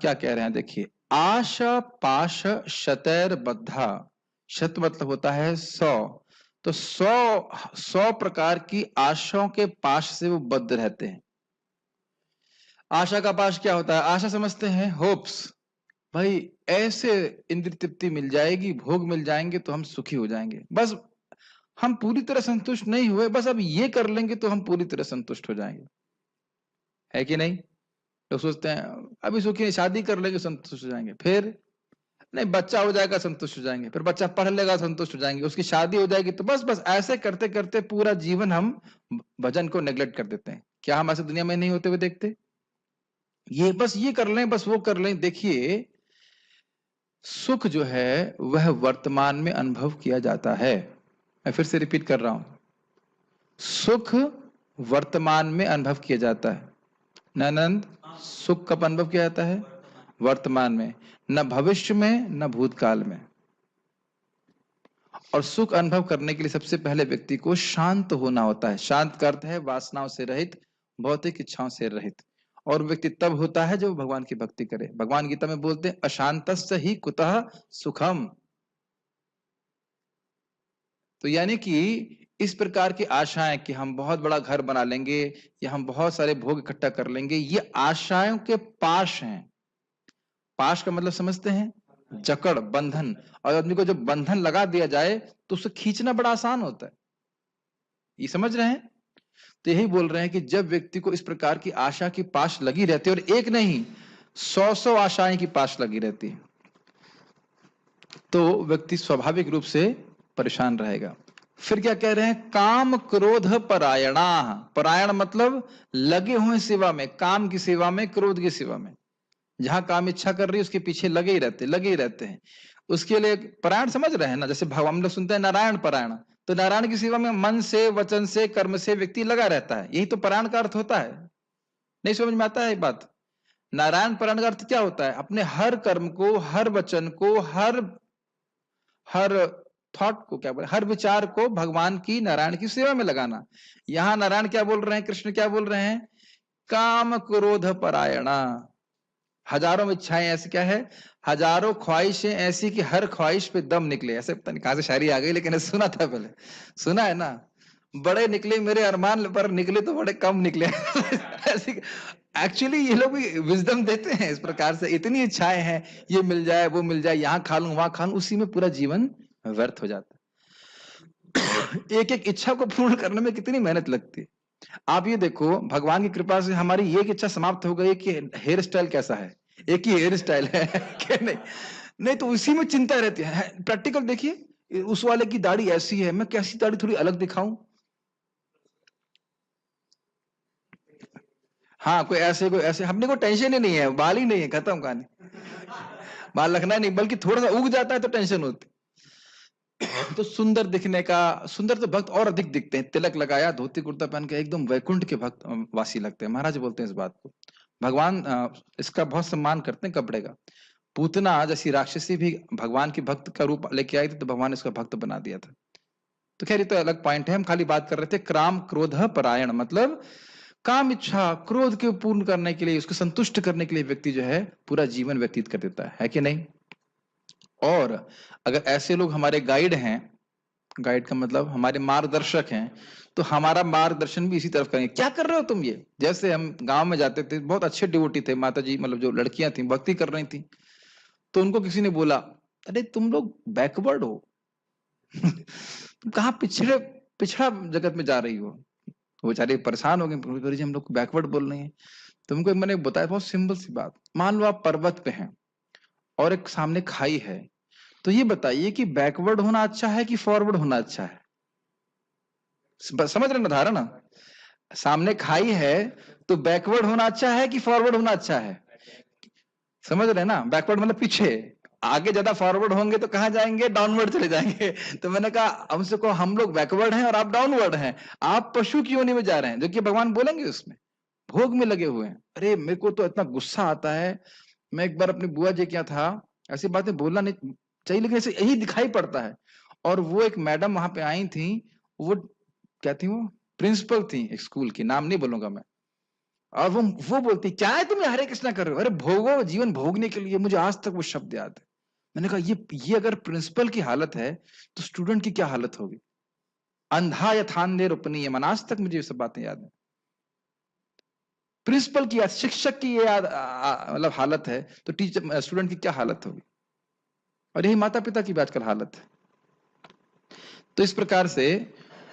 क्या कह रहे हैं देखिए, आशा पाश शतैर बद्धा, शत मतलब होता है 100, तो 100 प्रकार की आशाओं के पाश से वो बद्ध रहते हैं। आशा का पाश क्या होता है? आशा समझते हैं होप्स, भाई ऐसे इंद्रिय तृप्ति मिल जाएगी, भोग मिल जाएंगे तो हम सुखी हो जाएंगे, बस हम पूरी तरह संतुष्ट नहीं हुए, बस अब ये कर लेंगे तो हम पूरी तरह संतुष्ट हो जाएंगे, है कि नहीं? लोग सोचते हैं अभी सुखी नहीं, शादी कर लेंगे संतुष्ट हो जाएंगे, फिर नहीं बच्चा हो जाएगा संतुष्ट हो जाएंगे, फिर बच्चा पढ़ लेगा संतुष्ट हो जाएंगे, उसकी शादी हो जाएगी, तो बस बस ऐसे करते करते पूरा जीवन हम भजन को नेग्लेक्ट कर देते हैं। क्या हम ऐसे दुनिया में नहीं होते हुए देखते? ये बस ये कर लें, बस वो कर लें। देखिए, सुख जो है वह वर्तमान में अनुभव किया जाता है। मैं फिर से रिपीट कर रहा हूं, सुख वर्तमान में अनुभव किया जाता है। ननंद, सुख कब अनुभव किया जाता है? वर्तमान में, न भविष्य में न भूतकाल में। और सुख अनुभव करने के लिए सबसे पहले व्यक्ति को शांत होना होता है। शांत का अर्थ है वासनाओं से रहित, भौतिक इच्छाओं से रहित। और व्यक्ति तब होता है जब भगवान की भक्ति करे। भगवान गीता में बोलते हैं अशांतस्य ही कुतः सुखम। तो यानी कि इस प्रकार की आशाएं कि हम बहुत बड़ा घर बना लेंगे या हम बहुत सारे भोग इकट्ठा कर लेंगे, ये आशाओं के पाश हैं। पाश का मतलब समझते हैं? जकड़, बंधन। और आदमी को जब बंधन लगा दिया जाए तो उसे खींचना बड़ा आसान होता है। ये समझ रहे हैं? तो यही बोल रहे हैं कि जब व्यक्ति को इस प्रकार की आशा की पाश लगी रहती है, और एक नहीं 100 आशाएं की पाश लगी रहती है, तो व्यक्ति स्वाभाविक रूप से परेशान रहेगा। फिर क्या कह रहे हैं? काम क्रोध परायणा। परायण मतलब लगे हुए सेवा में, काम की सेवा में, क्रोध की सेवा में। जहां काम इच्छा कर रही है उसके पीछे लगे ही रहते हैं। उसके लिए परायण समझ रहे हैं ना? जैसे भगवान हम लोग सुनते हैं नारायण परायण, तो नारायण की सेवा में मन से, वचन से, कर्म से व्यक्ति लगा रहता है। यही तो परायण का अर्थ होता है। नहीं समझ में आता है ये बात? नारायण परायण का अर्थ क्या होता है? अपने हर कर्म को, हर वचन को, हर थॉट को, क्या बोले, हर विचार को भगवान की, नारायण की सेवा में लगाना। यहां नारायण क्या बोल रहे हैं, कृष्ण क्या बोल रहे हैं? काम क्रोध परायणा। हजारों इच्छाएं ऐसी, क्या है, हजारों ख्वाहिशें ऐसी कि हर ख्वाहिश पे दम निकले। ऐसे पता नहीं कहां से शायरी आ गई, लेकिन सुना था पहले, सुना है ना? बड़े निकले मेरे अरमान, पर निकले तो बड़े कम निकले। ऐसी एक्चुअली ये लोग भी विजडम देते हैं इस प्रकार से। इतनी इच्छाएं हैं, ये मिल जाए, वो मिल जाए, यहाँ खा लूं, वहां खा लूं, उसी में पूरा जीवन व्यर्थ हो जाता है। एक एक इच्छा को पूर्ण करने में कितनी मेहनत लगती है। आप ये देखो, भगवान की कृपा से हमारी एक इच्छा समाप्त हो गई कि हेयर स्टाइल कैसा है, एक ही हेयर स्टाइल है कि नहीं? नहीं तो उसी में चिंता रहती है। प्रैक्टिकल देखिए, उस वाले की दाढ़ी ऐसी है, मैं कैसी दाढ़ी थोड़ी अलग दिखाऊं। हाँ, कोई ऐसे हमने को टेंशन ही नहीं है, बाल ही नहीं है, खत्म कहानी। बाल रखना नहीं, बल्कि थोड़ा सा उग जाता है तो टेंशन होती। तो सुंदर दिखने का, सुंदर तो भक्त और अधिक दिखते हैं। तिलक लगाया, धोती कुर्ता पहन के एकदम वैकुंठ के भक्त वासी लगते हैं। महाराज बोलते हैं इस बात को। भगवान इसका बहुत सम्मान करते हैं कपड़े का। पूतना जैसी राक्षसी भी भगवान की भक्त का रूप लेके आई थी, तो भगवान ने इसका भक्त बना दिया था। तो खैर ये तो अलग पॉइंट है, हम खाली बात कर रहे थे काम क्रोध परायण, मतलब काम इच्छा, क्रोध के पूर्ण करने के लिए, उसको संतुष्ट करने के लिए व्यक्ति जो है पूरा जीवन व्यतीत कर देता है कि नहीं? और अगर ऐसे लोग हमारे गाइड हैं, गाइड का मतलब हमारे मार्गदर्शक हैं, तो हमारा मार्गदर्शन भी इसी तरफ करेंगे। क्या कर रहे हो तुम ये? जैसे हम गांव में जाते थे, बहुत अच्छे डिवोटी थे माता जी, मतलब जो लड़कियां थी भक्ति कर रही थी, तो उनको किसी ने बोला, अरे तुम लोग बैकवर्ड हो। तुम कहाँ पिछड़ा जगत में जा रही हो। तो बेचारे परेशान हो गए, गुरु जी हम लोग बैकवर्ड बोल रहे हैं। तुमको मैंने बताया बहुत सिंपल सी बात। मान लो आप पर्वत पे हैं और एक सामने खाई है, तो ये बताइए कि बैकवर्ड होना अच्छा है कि फॉरवर्ड होना अच्छा है? समझ रहे ना धारणा? सामने खाई है तो बैकवर्ड होना अच्छा है कि फॉरवर्ड होना अच्छा है? समझ रहे हैं ना, बैकवर्ड मतलब पीछे, आगे ज्यादा फॉरवर्ड होंगे तो कहाँ जाएंगे, डाउनवर्ड चले जाएंगे। तो मैंने कहा हमसे को हम लोग बैकवर्ड हैं और आप डाउनवर्ड हैं, आप पशु की योनि में जा रहे हैं, जो कि भगवान बोलेंगे उसमें भोग में लगे हुए हैं। अरे मेरे को तो इतना गुस्सा आता है। मैं एक बार अपनी बुआ जी क्या था, ऐसी बातें बोलना नहीं चाहिए लेकिन ऐसे यही दिखाई पड़ता है। और वो एक मैडम वहां पे आई थी, वो क्या थी, वो प्रिंसिपल थी एक स्कूल की, नाम नहीं बोलूंगा मैं। और वो बोलती क्या है तुम हरे कृष्णा कर रहे हो, अरे भोगो, जीवन भोगने के लिए। मुझे आज तक वो शब्द याद है। मैंने कहा ये अगर प्रिंसिपल की हालत है तो स्टूडेंट की क्या हालत होगी। अंधा यथांधे रोपनीय मन, आज तक मुझे ये सब बातें याद है। प्रिंसिपल की याद, शिक्षक की ये याद मतलब हालत है, तो टीचर स्टूडेंट की क्या हालत होगी। और यही माता पिता की भी आजकल हालत है। तो इस प्रकार से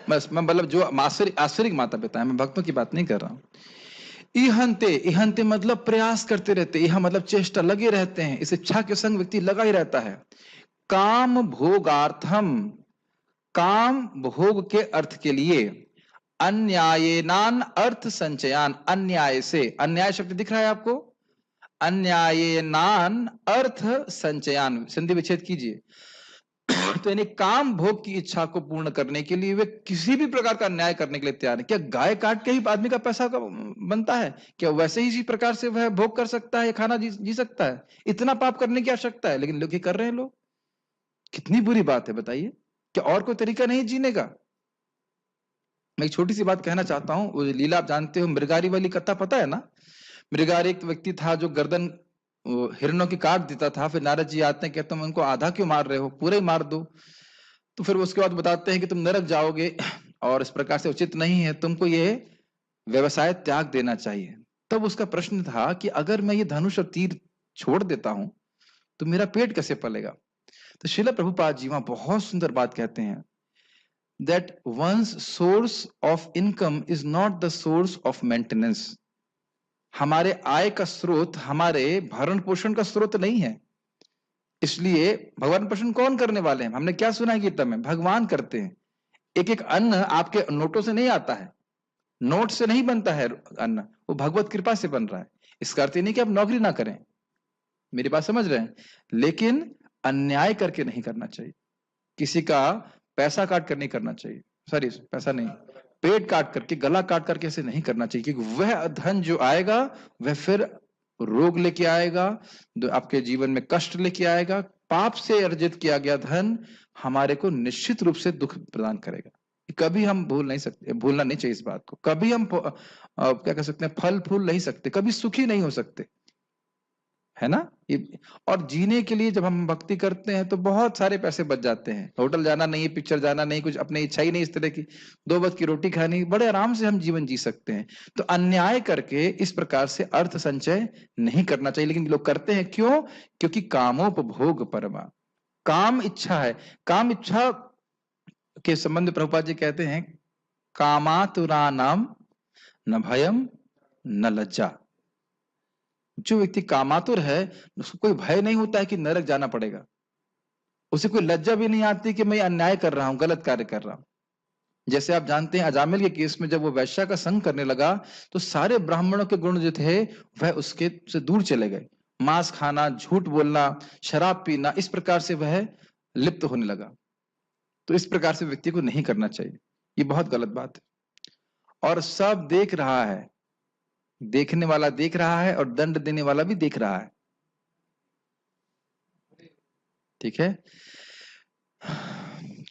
मैं मतलब जो आश्चर्य माता पिता है, मैं भक्तों की बात नहीं कर रहा हूं। इहंते, इहंते मतलब प्रयास करते रहते, यह मतलब चेष्टा, लगे रहते हैं, इस इच्छा के संग व्यक्ति लगा ही रहता है। काम भोगार्थम, काम भोग के अर्थ के लिए, अन्यायेनान अर्थ संचयान, अन्याय से, अन्याय शब्द दिख रहा है आपको, अन्यायेनान अर्थ संचयान, संधि विच्छेद कीजिए। तो यानी काम भोग की इच्छा को पूर्ण करने के लिए वे किसी भी प्रकार का अन्याय करने के लिए तैयार है। क्या गाय काट के ही आदमी का पैसा का बनता है, क्या वैसे ही इसी प्रकार से वह भोग कर सकता है, खाना जी सकता है। इतना पाप करने की आवश्यकता है, लेकिन लोग ये कर रहे हैं। लोग, कितनी बुरी बात है बताइए। क्या और कोई तरीका नहीं जीने का। मैं एक छोटी सी बात कहना चाहता हूँ। वो लीला आप जानते हो, मृगारी वाली कथा पता है ना। मृगारी एक व्यक्ति था जो गर्दन हिरणों की काट देता था। फिर नारद जी आते हैं, कहते हैं उनको आधा क्यों मार रहे हो, पूरे ही मार दो। तो फिर उसके बाद बताते हैं कि तुम नरक जाओगे और इस प्रकार से उचित नहीं है, तुमको ये व्यवसाय त्याग देना चाहिए। तब उसका प्रश्न था कि अगर मैं ये धनुष और तीर छोड़ देता हूं तो मेरा पेट कैसे पलेगा। तो श्रील प्रभुपाद जी वहां बहुत सुंदर बात कहते हैं, that one's source of income is not the source of maintenance. हमारे आय का स्रोत हमारे भरण पोषण का स्रोत नहीं है। इसलिए भगवान पोषण कौन करने वाले हैं, हमने क्या सुना है गीता में, भगवान करते हैं। एक एक अन्न आपके नोटों से नहीं आता है, नोट से नहीं बनता है अन्न, वो भगवत कृपा से बन रहा है। इसका अर्थ नहीं कि आप नौकरी ना करें, मेरी बात समझ रहे हैं, लेकिन अन्याय करके नहीं करना चाहिए। किसी का पैसा काट कर नहीं करना चाहिए, सॉरी पैसा नहीं, पेट काट करके, गला काट करके ऐसे नहीं करना चाहिए, क्योंकि वह धन जो आएगा वह फिर रोग लेके आएगा, आपके जीवन में कष्ट लेके आएगा। पाप से अर्जित किया गया धन हमारे को निश्चित रूप से दुख प्रदान करेगा। कभी हम भूल नहीं सकते, भूलना नहीं चाहिए इस बात को। कभी हम क्या कह सकते हैं, फल फूल नहीं सकते, कभी सुखी नहीं हो सकते, है ना। और जीने के लिए जब हम भक्ति करते हैं तो बहुत सारे पैसे बच जाते हैं। होटल जाना नहीं, पिक्चर जाना नहीं, कुछ अपनी इच्छा ही नहीं इस तरह की, 2 वक्त की रोटी खानी, बड़े आराम से हम जीवन जी सकते हैं। तो अन्याय करके इस प्रकार से अर्थ संचय नहीं करना चाहिए, लेकिन लोग करते हैं। क्यों? क्योंकि कामोपभोग परमा, काम इच्छा है। काम इच्छा के संबंध में प्रभुपाद जी कहते हैं, कामातुरानाम न भयम न लज्जा। जो व्यक्ति कामातुर है उसको कोई भय नहीं होता है कि नरक जाना पड़ेगा, उसे कोई लज्जा भी नहीं आती कि मैं अन्याय कर रहा हूं, गलत कार्य कर रहा हूं। जैसे आप जानते हैं अजामिल के केस में जब वो वैश्या का संग करने लगा तो सारे ब्राह्मणों के गुण जो थे वह उसके से दूर चले गए। मांस खाना, झूठ बोलना, शराब पीना, इस प्रकार से वह लिप्त होने लगा। तो इस प्रकार से व्यक्ति को नहीं करना चाहिए, ये बहुत गलत बात है। और सब देख रहा है, देखने वाला देख रहा है और दंड देने वाला भी देख रहा है, ठीक है।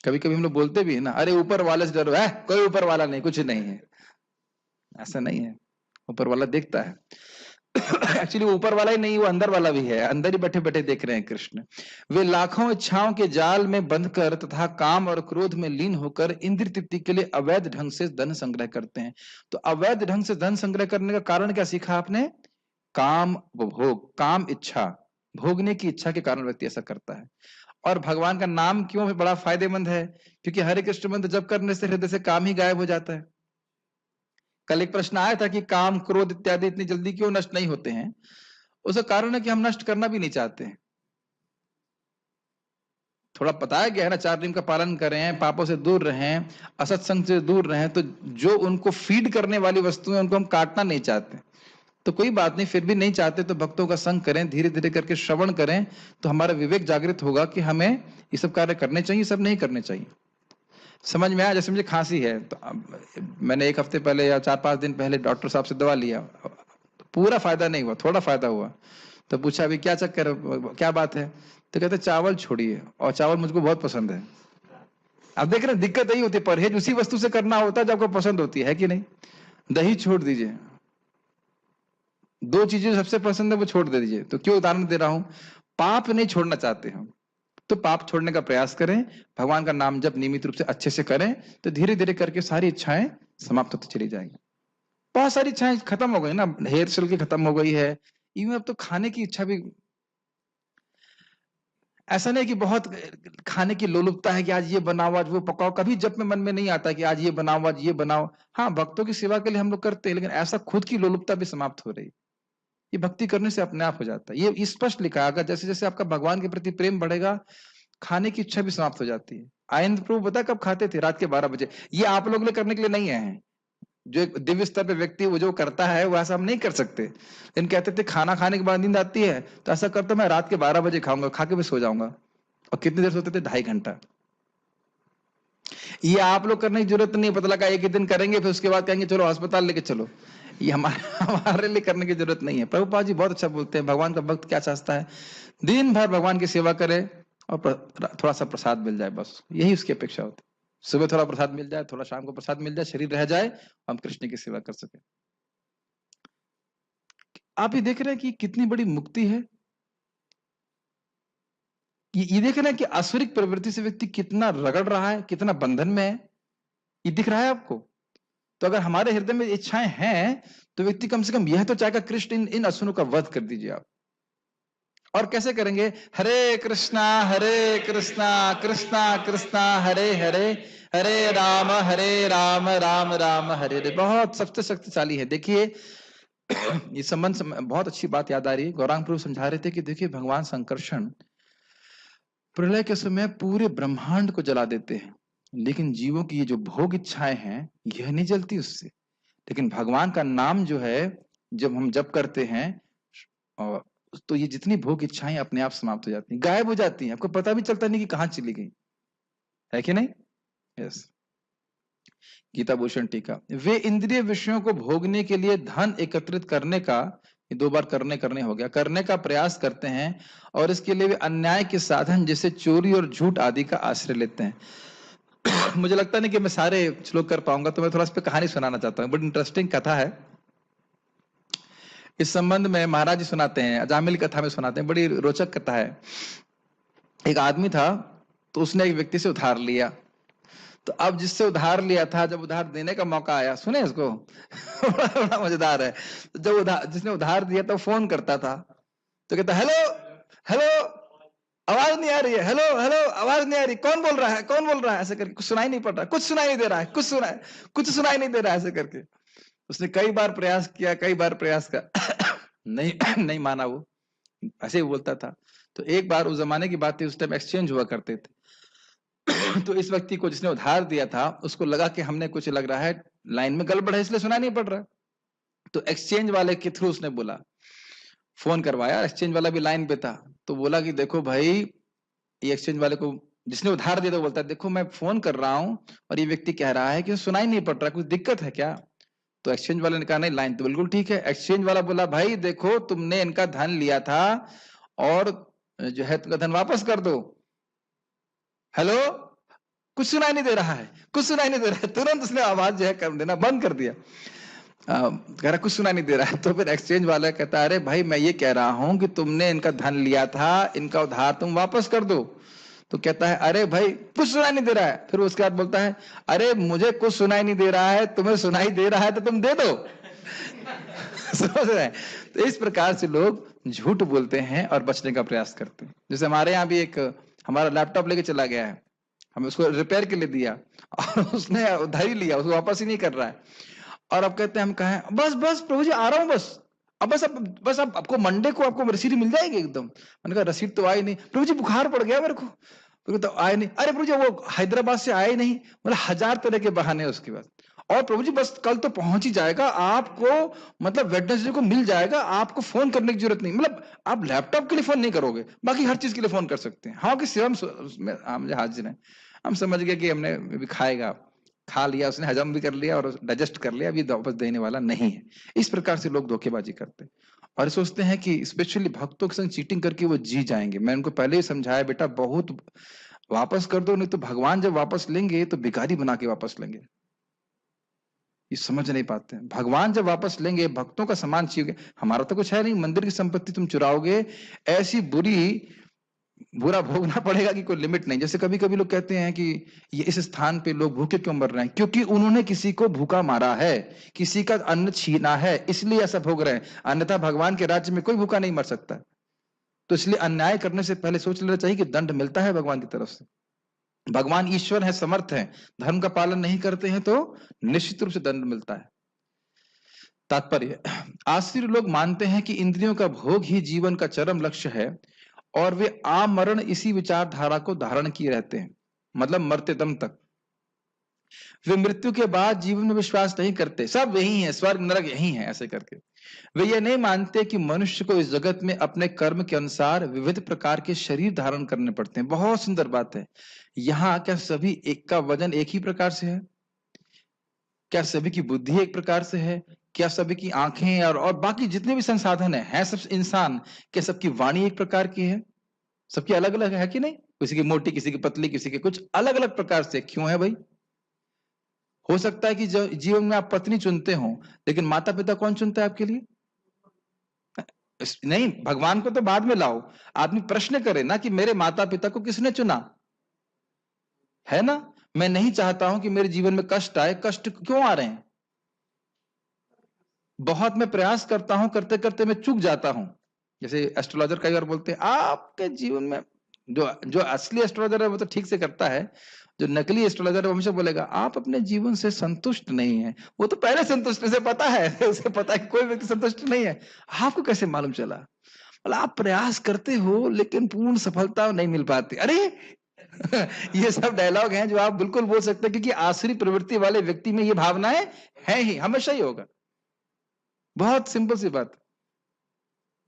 कभी कभी हम लोग बोलते भी है ना, अरे ऊपर वाले से डरो है, कोई ऊपर वाला नहीं, कुछ नहीं है। ऐसा नहीं है, ऊपर वाला देखता है। एक्चुअली ऊपर वाला ही नहीं, वो अंदर वाला भी है, अंदर ही बैठे बैठे देख रहे हैं कृष्ण। वे लाखों इच्छाओं के जाल में बंधकर तथा काम और क्रोध में लीन होकर इंद्रिय तृप्ति के लिए अवैध ढंग से धन संग्रह करते हैं। तो अवैध ढंग से धन संग्रह करने का कारण क्या सीखा आपने? काम उपभोग, काम इच्छा, भोगने की इच्छा के कारण व्यक्ति ऐसा करता है। और भगवान का नाम क्यों बड़ा फायदेमंद है? क्योंकि हरे कृष्ण मंत्र जप करने से हृदय से काम ही गायब हो जाता है। कल एक प्रश्न आया था कि काम क्रोध इत्यादि इतनी जल्दी क्यों नष्ट नहीं होते हैं। उसका कारण है कि हम नष्ट करना भी नहीं चाहते हैं। थोड़ा बताया गया है ना, 4 नियम का पालन करें, पापों से दूर रहें, असत्संग से दूर रहें। तो जो उनको फीड करने वाली वस्तुएं उनको हम काटना नहीं चाहते। तो कोई बात नहीं, फिर भी नहीं चाहते तो भक्तों का संग करें, धीरे धीरे करके श्रवण करें, तो हमारा विवेक जागृत होगा कि हमें ये सब कार्य करने चाहिए, सब नहीं करने चाहिए। समझ में आया? जैसे मुझे खांसी है, तो मैंने 1 हफ्ते पहले या 4-5 दिन पहले डॉक्टर साहब से दवा लिया, पूरा फायदा नहीं हुआ, थोड़ा फायदा हुआ। तो पूछा अभी क्या चक्कर है, क्या बात है? तो कहते चावल छोड़िए, और चावल मुझको बहुत पसंद है। आप देख रहे हैं, दिक्कत यही होती है, परहेज उसी वस्तु से करना होता है जो आपको पसंद होती है कि नहीं? दही छोड़ दीजिए, 2 चीजें सबसे पसंद है वो छोड़ दे दीजिए। तो क्यों उदाहरण दे रहा हूं? पाप नहीं छोड़ना चाहते हम, तो पाप छोड़ने का प्रयास करें, भगवान का नाम जप नियमित रूप से अच्छे से करें, तो धीरे धीरे करके सारी इच्छाएं समाप्त होती चली जाएंगी। बहुत सारी इच्छाएं खत्म हो गई ना, हेयर सेल की खत्म हो गई है, इवन अब तो खाने की इच्छा भी, ऐसा नहीं कि बहुत खाने की लोलुपता है कि आज ये बनाओ आज वो पकाओ, कभी जब में मन में नहीं आता कि आज ये बनाओ आज ये बनाओ। हाँ, भक्तों की सेवा के लिए हम लोग करते हैं, लेकिन ऐसा खुद की लोलुपता भी समाप्त हो रही है। ये भक्ति करने से अपने आप हो जाता है, ये स्पष्ट लिखा है। अगर जैसे जैसे आपका भगवान के प्रति प्रेम बढ़ेगा, खाने की इच्छा भी समाप्त हो जाती है। आनंद प्रभु पता कब खाते थे? रात के 12 बजे। ये आप लोग करने के लिए नहीं आए हैं, जो एक दिव्य स्तर पे व्यक्ति वो जो करता है वो ऐसा हम नहीं कर सकते। लेकिन कहते थे खाना खाने के बाद नींद आती है, तो ऐसा करता मैं रात के 12 बजे खाऊंगा, खा के भी सो जाऊंगा। और कितनी देर सोते थे? 2.5 घंटा। ये आप लोग करने की जरूरत नहीं, पता लगा एक ही दिन करेंगे फिर उसके बाद कहेंगे चलो अस्पताल लेके चलो। ये हमारे लिए करने की जरूरत नहीं है। प्रभुपाद जी बहुत अच्छा बोलते हैं, भगवान का भक्त क्या चाहता है? दिन भर भगवान की सेवा करे और थोड़ा सा प्रसाद मिल जाए, बस यही उसकी अपेक्षा होती है। सुबह थोड़ा प्रसाद मिल जाए, थोड़ा शाम को प्रसाद मिल जाए, शरीर रह जाए, हम कृष्ण की सेवा कर सके। आप ये देख रहे हैं कि कितनी बड़ी मुक्ति है। ये देख रहे हैं कि आसुरिक प्रवृत्ति से व्यक्ति कितना रगड़ रहा है, कितना बंधन में है, ये दिख रहा है आपको? तो अगर हमारे हृदय में इच्छाएं हैं, तो व्यक्ति कम से कम यह तो चाहेगा कृष्ण इन असुरों का वध कर दीजिए आप। और कैसे करेंगे? हरे कृष्णा कृष्णा कृष्णा हरे हरे, हरे राम राम राम हरे हरे। बहुत सबसे शक्तिशाली है। देखिए ये संबंध बहुत अच्छी बात याद आ रही है। गौरांग प्रभु समझा रहे थे कि देखिए भगवान संकर्षण प्रलय के समय पूरे ब्रह्मांड को जला देते हैं, लेकिन जीवों की ये जो भोग इच्छाएं हैं यह नहीं जलती उससे। लेकिन भगवान का नाम जो है जब हम जप करते हैं, और तो ये जितनी भोग इच्छाएं अपने आप समाप्त हो जाती हैं, गायब हो जाती हैं, आपको पता भी चलता नहीं कि कहाँ चली गई, है कि नहीं? यस। गीता भूषण टीका, वे इंद्रिय विषयों को भोगने के लिए धन एकत्रित करने का, 2 बार करने हो गया, करने का प्रयास करते हैं, और इसके लिए वे अन्याय के साधन जैसे चोरी और झूठ आदि का आश्रय लेते हैं। मुझे लगता नहीं कि मैं सारे श्लोक कर पाऊंगा, तो मैं थोड़ा इस पे कहानी सुनाना चाहता हूँ। बड़ी इंटरेस्टिंग कथा है। इस संबंध में महाराज जी सुनाते हैं, अजामिल कथा में सुनाते हैं, बड़ी रोचक कथा है। एक आदमी था, तो उसने एक व्यक्ति से उधार लिया। तो अब जिससे उधार लिया था, जब उधार देने का मौका आया, सुने इसको, बड़ा मजेदार है। तो जब जिसने उधार दिया तो फोन करता था, तो कहता हेलो हेलो, आवाज नहीं आ रही है, हेलो हेलो, आवाज नहीं आ रही, कौन बोल रहा है, कौन बोल रहा है, ऐसे करके। कुछ सुनाई नहीं पड़ रहा, कुछ सुनाई नहीं दे रहा है, कुछ सुनाई नहीं दे रहा है, ऐसे करके। उसने कई बार प्रयास किया, कई बार प्रयास किया, नहीं माना वो, ऐसे ही बोलता था। तो एक बार, उस जमाने की बात थी, उस टाइम एक्सचेंज हुआ करते थे। तो इस व्यक्ति को जिसने उधार दिया था, उसको लगा कि हमने कुछ, लग रहा है लाइन में गड़बड़ है, इसलिए सुना नहीं पड़ रहा। तो एक्सचेंज वाले के थ्रू उसने बोला, फोन करवाया, एक्सचेंज वाला भी लाइन पे था। तो बोला कि देखो भाई, ये एक्सचेंज वाले को जिसने उधार दिया, तो बोलता है देखो मैं फोन कर रहा हूं और ये व्यक्ति कह रहा है कि सुनाई नहीं पड़ रहा, कुछ दिक्कत है क्या? तो एक्सचेंज वाले ने कहा नहीं, लाइन तो बिल्कुल ठीक है। एक्सचेंज वाला बोला भाई देखो, तुमने इनका धन लिया था और जो है तुमका धन वापस कर दो। हेलो, कुछ सुनाई नहीं दे रहा है, कुछ सुनाई नहीं दे रहा है। तुरंत उसने आवाज जो है कर देना बंद कर दिया। कह रहा कुछ सुनाई नहीं दे रहा है। तो फिर एक्सचेंज वाला कहता है अरे भाई, मैं ये कह रहा हूं कि तुमने इनका धन लिया था, इनका उधार तुम वापस कर दो। तो कहता है अरे भाई, कुछ सुनाई नहीं दे रहा है। फिर उसके बाद बोलता है अरे मुझे कुछ सुनाई नहीं दे रहा है, तुम्हें सुनाई दे रहा है तो तुम दे दो। समझ रहे हैं? तो इस प्रकार से लोग झूठ बोलते हैं और बचने का प्रयास करते हैं। जैसे हमारे यहाँ भी एक, हमारा लैपटॉप लेके चला गया है, हमें उसको रिपेयर के लिए दिया और उसने उधारी लिया, उसको वापस ही नहीं कर रहा है। और अब कहते हैं हम कहें बस बस प्रभु जी आ रहा हूँ, बस अब आपको मंडे को आपको रसीद मिल जाएगी एकदम। मैंने कहा रसीद तो आई नहीं। प्रभु जी बुखार पड़ गया मेरे को, तो आए नहीं। अरे प्रभु जी वो हैदराबाद से आए नहीं। मतलब 1000 तरह के बहाने उसके बाद। और प्रभु जी बस कल तो पहुंच ही जाएगा, आपको मतलब वेडनेसडे को मिल जाएगा, आपको फोन करने की जरूरत नहीं, मतलब आप लैपटॉप के लिए फोन नहीं करोगे, बाकी हर चीज के लिए फोन कर सकते हैं। हाँ कि सेवा में हम हाजिर हैं, हम समझ गए कि हमने भी खाएगा, खा लिया उसने, हजम भी कर लिया और डाइजेस्ट कर लिया, अभी वापस देने वाला नहीं है। इस प्रकार से लोग धोखेबाजी करते हैं और सोचते हैं कि स्पेशली भक्तों के संग चीटिंग करके वो जी जाएंगे। मैं उनको पहले ही समझाया, बेटा बहुत वापस कर दो, नहीं तो भगवान जब वापस लेंगे तो भिखारी बना के वापस लेंगे। ये समझ नहीं पाते हैं, भगवान जब वापस लेंगे भक्तों का सामान छीनोगे, हमारा तो कुछ है नहीं, मंदिर की संपत्ति तुम चुराओगे, ऐसी बुरा भोगना पड़ेगा कि कोई लिमिट नहीं। जैसे कभी कभी लोग कहते हैं कि ये इस स्थान पे लोग भूखे क्यों मर रहे हैं, क्योंकि उन्होंने किसी को भूखा मारा है, किसी का अन्न छीना है, इसलिए ऐसा भोग रहे हैं। अन्यथा भगवान के राज्य में कोई भूखा नहीं मर सकता। तो इसलिए अन्याय करने से पहले सोच लेना चाहिए कि दंड मिलता है भगवान की तरफ से। भगवान ईश्वर है, समर्थ है, धर्म का पालन नहीं करते हैं तो निश्चित रूप से दंड मिलता है। तात्पर्य, आश्चर्य लोग मानते हैं कि इंद्रियों का भोग ही जीवन का चरम लक्ष्य है और वे आमरण इसी विचारधारा को धारण किए रहते हैं, मतलब मरते दम तक। वे मृत्यु के बाद जीवन में विश्वास नहीं करते, सब यही है, स्वर्ग नरक यही है, ऐसे करके वे ये नहीं मानते कि मनुष्य को इस जगत में अपने कर्म के अनुसार विविध प्रकार के शरीर धारण करने पड़ते हैं। बहुत सुंदर बात है। यहाँ क्या सभी एक का वजन एक ही प्रकार से है? क्या सभी की बुद्धि एक प्रकार से है? क्या सभी की आंखें और बाकी जितने भी संसाधन है सब इंसान? क्या सबकी वाणी एक प्रकार की है? सबकी अलग अलग है कि नहीं? किसी की मोटी, किसी की पतली, किसी के कुछ अलग अलग प्रकार से। क्यों है भाई? हो सकता है कि जीवन में आप पत्नी चुनते हो, लेकिन माता पिता कौन चुनता है आपके लिए? नहीं, भगवान को तो बाद में लाओ, आदमी प्रश्न करे ना कि मेरे माता पिता को किसने चुना, है ना? मैं नहीं चाहता हूं कि मेरे जीवन में कष्ट आए, कष्ट क्यों आ रहे हैं? बहुत मैं प्रयास करता हूं, करते करते मैं चूक जाता हूं। जैसे एस्ट्रोलॉजर कई बार बोलते हैं आपके जीवन में, जो जो असली एस्ट्रोलॉजर है वो तो ठीक से करता है, जो नकली एस्ट्रोलॉजर है वो हमेशा बोलेगा आप अपने जीवन से संतुष्ट नहीं है। वो तो पहले संतुष्ट, उसे पता है, उसे पता है कि कोई व्यक्ति संतुष्ट नहीं है। आपको कैसे मालूम चला? मतलब आप प्रयास करते हो लेकिन पूर्ण सफलता नहीं मिल पाती। अरे ये सब डायलॉग हैं जो आप बिल्कुल बोल सकते हैं, क्योंकि आसुरी प्रवृत्ति वाले व्यक्ति में ये भावनाएं हैं ही, हमेशा ही होगा। बहुत सिंपल सी बात।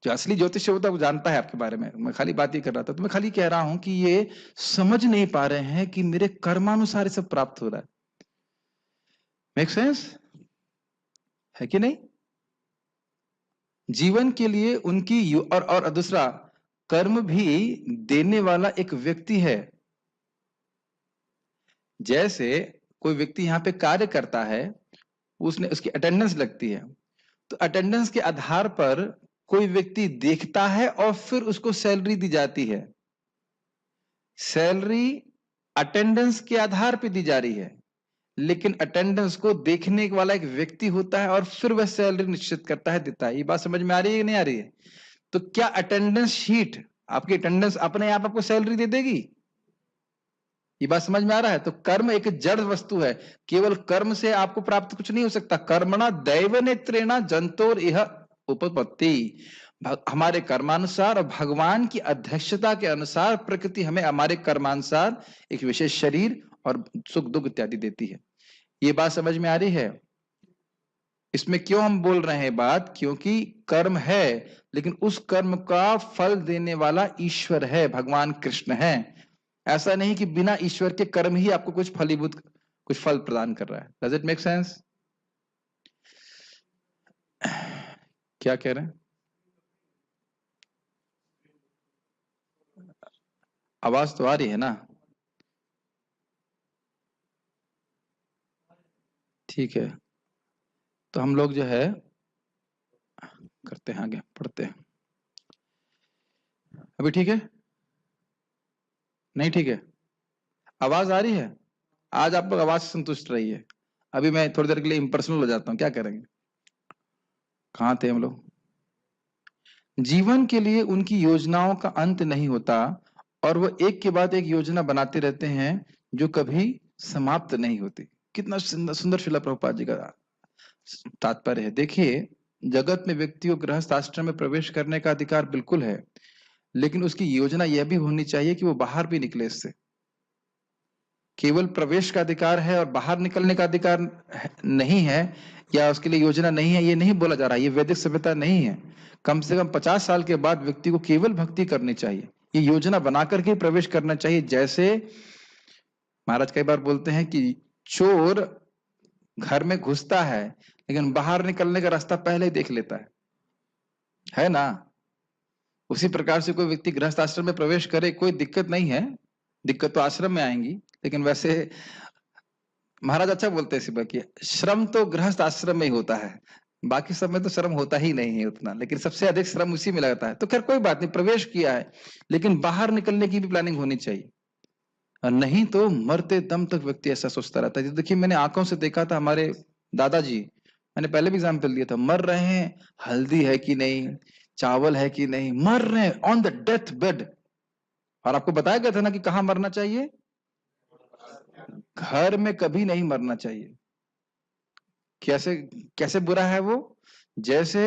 जो असली ज्योतिष होता है वो जानता है आपके बारे में। मैं खाली बात ही कर रहा था, तो मैं खाली कह रहा हूं कि ये समझ नहीं पा रहे हैं कि मेरे कर्मानुसार सब प्राप्त हो रहा है। मेक सेंस है कि नहीं? जीवन के लिए उनकी और दूसरा, कर्म भी देने वाला एक व्यक्ति है। जैसे कोई व्यक्ति यहाँ पे कार्य करता है, उसने उसकी अटेंडेंस लगती है, तो अटेंडेंस के आधार पर कोई व्यक्ति देखता है और फिर उसको सैलरी दी जाती है। सैलरी अटेंडेंस के आधार पर दी जा रही है, लेकिन अटेंडेंस को देखने वाला एक व्यक्ति होता है और फिर वह सैलरी निश्चित करता है, देता है। ये बात समझ में आ रही है कि नहीं आ रही है? तो क्या अटेंडेंस शीट, आपकी अटेंडेंस अपने आप आपको सैलरी दे देगी? ये बात समझ में आ रहा है? तो कर्म एक जड़ वस्तु है, केवल कर्म से आपको प्राप्त कुछ नहीं हो सकता। कर्मणा दैव नेत्रेणा जंतोर इह उपपत्ति। हमारे कर्मानुसार और भगवान की अध्यक्षता के अनुसार प्रकृति हमें हमारे कर्मानुसार एक विशेष शरीर और सुख दुख इत्यादि देती है। ये बात समझ में आ रही है? इसमें क्यों हम बोल रहे हैं बात? क्योंकि कर्म है, लेकिन उस कर्म का फल देने वाला ईश्वर है, भगवान कृष्ण है। ऐसा नहीं कि बिना ईश्वर के कर्म ही आपको कुछ फलीभूत, कुछ फल प्रदान कर रहा है। Does it make sense? क्या कह रहे हैं? आवाज तो आ रही है ना? ठीक है, तो हम लोग जो है करते हैं, आगे पढ़ते हैं। अभी ठीक है? नहीं ठीक है? आवाज आ रही है? आज आप लोग आवाज से संतुष्ट रहिए। अभी मैं थोड़ी देर के लिए इम्पर्सनल हो जाता हूं, क्या करेंगे? कहाँ थे हम लोग? जीवन के लिए उनकी योजनाओं का अंत नहीं होता और वो एक के बाद एक योजना बनाते रहते हैं जो कभी समाप्त नहीं होती। कितना सुंदर शिला प्रभुपाद जी का तात्पर्य है। देखिए, जगत में व्यक्ति को गृहस्थ आश्रम में प्रवेश करने का अधिकार बिल्कुल है, लेकिन उसकी योजना यह भी होनी चाहिए कि वो बाहर भी निकले इससे। केवल प्रवेश का अधिकार है और बाहर निकलने का अधिकार नहीं है, या उसके लिए योजना नहीं है, ये नहीं बोला जा रहा। ये वैदिक सभ्यता नहीं है। कम से कम 50 साल के बाद व्यक्ति को केवल भक्ति करनी चाहिए। ये योजना बना करके प्रवेश करना चाहिए। जैसे महाराज कई बार बोलते हैं कि चोर घर में घुसता है लेकिन बाहर निकलने का रास्ता पहले ही देख लेता है ना। उसी प्रकार से कोई व्यक्ति गृहस्थ आश्रम में प्रवेश करे, कोई दिक्कत नहीं है। दिक्कत तो आश्रम में आएंगी, लेकिन वैसे महाराज अच्छा बोलते हैं सिवा कि श्रम तो गृहस्थ आश्रम में ही होता है, बाकी सब में तो श्रम होता ही नहीं है उतना, लेकिन सबसे अधिक श्रम उसी में लगता है। तो खैर कोई बात नहीं, प्रवेश किया है, लेकिन बाहर निकलने की भी प्लानिंग होनी चाहिए। और नहीं तो मरते दम तक व्यक्ति ऐसा सोचता रहता है। देखिए मैंने आंखों से देखा था, हमारे दादाजी, मैंने पहले भी एग्जाम्पल दिया था, मर रहे हैं, हल्दी है कि नहीं, चावल है कि नहीं, मर रहे हैं ऑन द डेथ बेड। और आपको बताया गया था ना कि कहाँ मरना चाहिए, घर में कभी नहीं मरना चाहिए। कैसे कैसे बुरा है वो, जैसे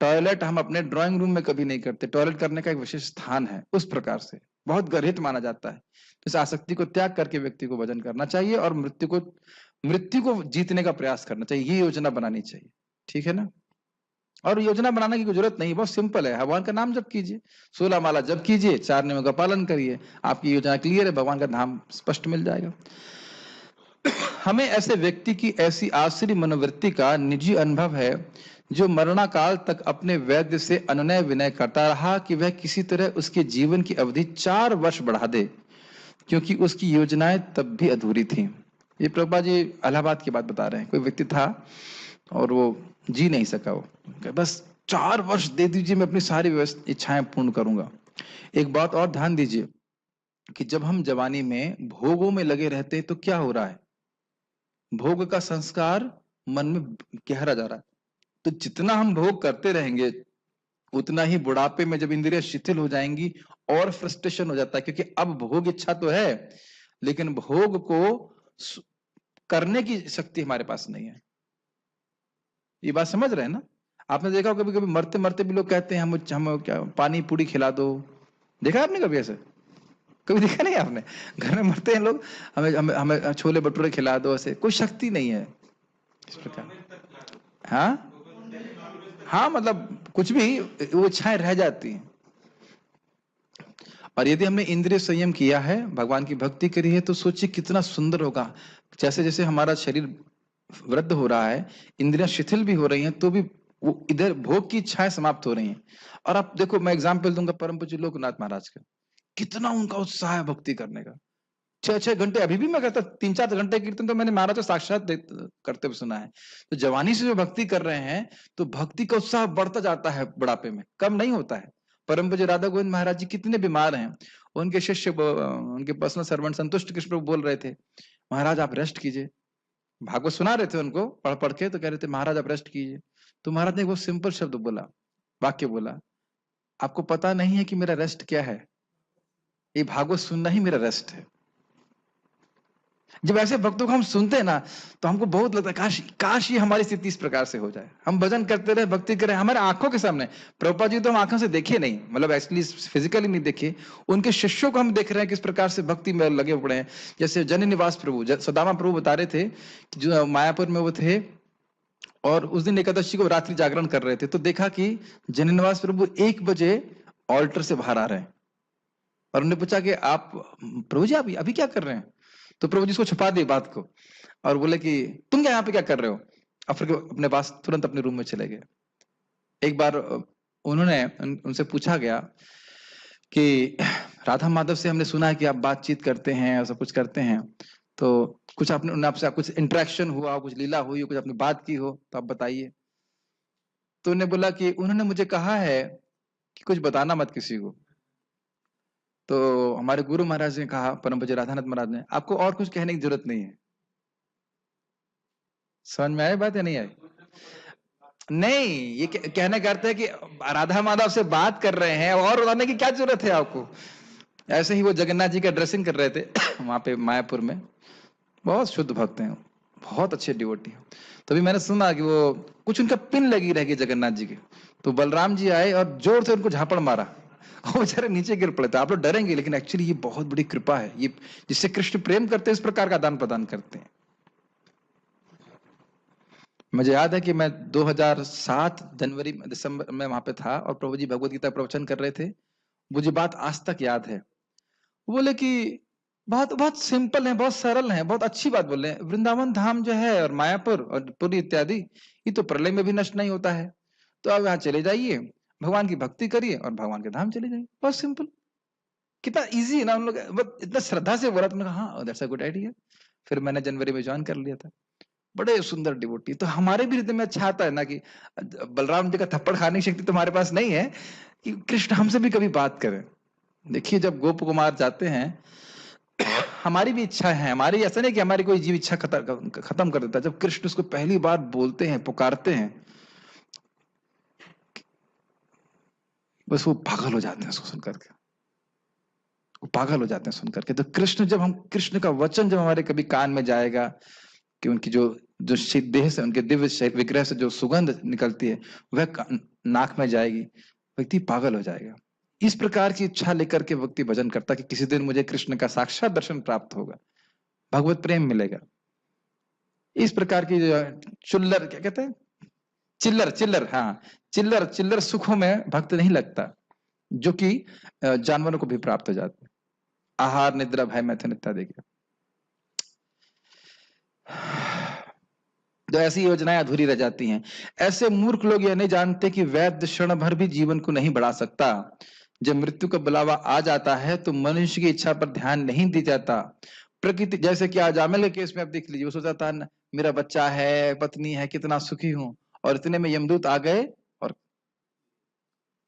टॉयलेट हम अपने ड्राइंग रूम में कभी नहीं करते, टॉयलेट करने का एक विशेष स्थान है, उस प्रकार से बहुत गर्हित माना जाता है। तो इस आसक्ति को त्याग करके व्यक्ति को भजन करना चाहिए और मृत्यु को जीतने का प्रयास करना चाहिए। ये योजना बनानी चाहिए, ठीक है ना। और योजना बनाने की कोई जरूरत नहीं, बहुत सिंपल है। भगवान का नाम जप कीजिए, 16 माला जप कीजिए, 4 नियमों का पालन करिए, आपकी योजना क्लियर है, भगवान का नाम स्पष्ट मिल जाएगा। हमें ऐसे व्यक्ति की ऐसी आसुरी मनोवृत्ति का निजी अनुभव है जो मरणाकाल तक अपने वैद्य से अनुनय विनय करता रहा कि वह किसी तरह उसके जीवन की अवधि 4 वर्ष बढ़ा दे, क्योंकि उसकी योजनाएं तब भी अधूरी थीं। ये प्रभुपाद जी इलाहाबाद की बात बता रहे हैं। कोई व्यक्ति था और वो जी नहीं सका, वो बस 4 वर्ष दे दीजिए, मैं अपनी सारी इच्छाएं पूर्ण करूंगा। एक बात और ध्यान दीजिए कि जब हम जवानी में भोगों में लगे रहते हैं तो क्या हो रहा है, भोग का संस्कार मन में गहरा जा रहा है। तो जितना हम भोग करते रहेंगे उतना ही बुढ़ापे में जब इंद्रियां शिथिल हो जाएंगी और फ्रस्ट्रेशन हो जाता है, क्योंकि अब भोग इच्छा तो है लेकिन भोग को करने की शक्ति हमारे पास नहीं है। ये बात समझ रहे हैं ना। आपने देखा कभी कभी मरते मरते भी लोग कहते हैं हम क्या पानी पूरी खिला दो, देखा आपने कभी ऐसे? कभी देखा नहीं आपने? घर में मरते हैं लोग, हमें हमें हमें छोले भटूरे खिला दो, ऐसे कोई शक्ति नहीं है इस प्रकार। हाँ हाँ, मतलब कुछ भी वो इच्छाएं रह जाती हैं। और यदि हमने इंद्रिय संयम किया है, भगवान की भक्ति करी है, तो सोचिए कितना सुंदर होगा। जैसे जैसे हमारा शरीर वृद्ध हो रहा है, इंद्रियां शिथिल भी हो रही हैं, तो भी वो इधर भोग की इच्छाएं समाप्त हो रही हैं। और आप देखो, मैं एग्जाम्पल दूंगा परम पूज्य लोकनाथ महाराज का, कितना उनका उत्साह है भक्ति करने का। 6-6 घंटे, अभी भी मैं कहता 3-4 घंटे कीर्तन तो मैंने महाराज को साक्षात करते हुए सुना है। तो जवानी से जो भक्ति कर रहे हैं तो भक्ति का उत्साह बढ़ता जाता है, बुढ़ापे में कम नहीं होता है। परम पूज्य राधा गोविंद महाराज जी कितने बीमार हैं, उनके शिष्य उनके पर्सनल सर्वेंट संतुष्ट कृष्ण प्रभु बोल रहे थे, महाराज आप रेस्ट कीजिए। भागवत सुना रहे थे उनको पढ़ पढ़ के, तो कह रहे थे महाराज आप रेस्ट कीजिए। तो महाराज ने वो सिंपल शब्द बोला, वाक्य बोला, आपको पता नहीं है कि मेरा रेस्ट क्या है? ये भागवत सुनना ही मेरा रेस्ट है। जब ऐसे भक्तों को हम सुनते हैं ना तो हमको बहुत लगता है काश काश ये हमारी स्थिति इस प्रकार से हो जाए, हम भजन करते रहे, भक्ति करें हमारे आंखों के सामने। प्रभुपाद जी तो हम आंखों से देखे नहीं, मतलब एक्चुअली फिजिकली नहीं देखे, उनके शिष्यों को हम देख रहे हैं किस प्रकार से भक्ति में लगे पड़े हैं। जैसे जन निवास प्रभु सदामा प्रभु बता रहे थे कि जो मायापुर में वो थे और उस दिन एकादशी को रात्रि जागरण कर रहे थे, तो देखा कि जन निवास प्रभु 1 बजे ऑल्टर से बाहर आ रहे हैं और उन्होंने पूछा कि आप प्रभु जी आप अभी क्या कर रहे हैं? तो प्रभु जी उसको छुपा दिए बात को और बोले कि तुम क्या यहाँ पे क्या कर रहे हो? और फिर अपने पास तुरंत अपने रूम में चले गए। एक बार उन्होंने उनसे पूछा गया कि राधा माधव से हमने सुना है कि आप बातचीत करते हैं और सब कुछ करते हैं, तो कुछ आपने आपसे कुछ इंटरेक्शन हुआ, कुछ लीला हुई, कुछ आपने बात की हो तो आप बताइए। तो उन्होंने बोला कि उन्होंने मुझे कहा है कि कुछ बताना मत किसी को। तो हमारे गुरु महाराज ने कहा, परम पूज्य राधानाथ महाराज ने, आपको और कुछ कहने की जरूरत नहीं है। समझ में आई बात या नहीं आई? नहीं, ये कहने का अर्थ है कि राधा माधव से बात कर रहे हैं और बताने की क्या जरूरत है आपको। ऐसे ही वो जगन्नाथ जी का ड्रेसिंग कर रहे थे वहां पे मायापुर में, बहुत शुद्ध भक्त हैं, बहुत अच्छे डिवोटी हैं। तभी मैंने सुना कि वो कुछ उनका पिन लगी रहेगी जगन्नाथ जी के, तो बलराम जी आए और जोर से उनको झापड़ मारा वो बेचारे नीचे गिर पड़े थे। आप लोग डरेंगे, लेकिन एक्चुअली ये बहुत बड़ी कृपा है। ये जिससे कृष्ण प्रेम करते हैं, इस प्रकार का आदान प्रदान करते हैं। मुझे याद है कि मैं 2007 जनवरी दिसंबर में वहां पे था और प्रभु जी भगवत गीता प्रवचन कर रहे थे। मुझे बात आज तक याद है। वो बोले कि बहुत बहुत सिंपल है, बहुत सरल है, बहुत अच्छी बात बोल रहे हैं। वृंदावन धाम जो है और मायापुर और पुरी इत्यादि, ये तो प्रलय में भी नष्ट नहीं होता है। तो आप यहाँ चले जाइए, भगवान की भक्ति करिए और भगवान के धाम चले जाइए। बहुत सिंपल, कितना इजी है ना। उन लोग इतना श्रद्धा से बोला, तुमने कहा हाँ दैट्स अ गुड आइडिया। फिर मैंने जनवरी में ज्वाइन कर लिया था। बड़े सुंदर डिवोटी। तो हमारे भी हृदय में अच्छा आता है ना कि बलराम जी का थप्पड़ खाने की शक्ति तुम्हारे पास नहीं है कि कृष्ण हमसे भी कभी बात करें। देखिए जब गोप कुमार जाते हैं, हमारी भी इच्छा है, हमारी ऐसा नहीं कि हमारी कोई जीव इच्छा खत्म कर देता। जब कृष्ण उसको पहली बार बोलते हैं, पुकारते हैं, बस वो पागल हो जाते हैं उसको सुन करके। वो पागल हो जाते हैं सुन करके। तो कृष्ण का वचन जब हमारे कभी कान में जाएगा कि उनकी जो जो देह से, उनके दिव्य विग्रह से जो सुगंध निकलती है वह नाक में जाएगी, व्यक्ति पागल हो जाएगा। इस प्रकार की इच्छा लेकर के व्यक्ति भजन करता कि किसी दिन मुझे कृष्ण का साक्षात दर्शन प्राप्त होगा, भगवत प्रेम मिलेगा। इस प्रकार की चुल्लर, क्या कहते हैं, चिल्लर, हाँ, चिल्लर सुखों में भक्त नहीं लगता, जो कि जानवरों को भी प्राप्त हो जाते हैं। आहार, निद्रा, भय, मैथुन इत्यादि के। तो ऐसी योजनाएं अधूरी रह जाती हैं। ऐसे मूर्ख लोग यह नहीं जानते कि वैद्य क्षण भर भी जीवन को नहीं बढ़ा सकता। जब मृत्यु का बुलावा आ जाता है तो मनुष्य की इच्छा पर ध्यान नहीं दी जाता। प्रकृति, जैसे कि आजामिल के केस में आप देख लीजिए, वो सोचा था मेरा बच्चा है, पत्नी है, कितना सुखी हूं, और इतने में यमदूत आ गए। और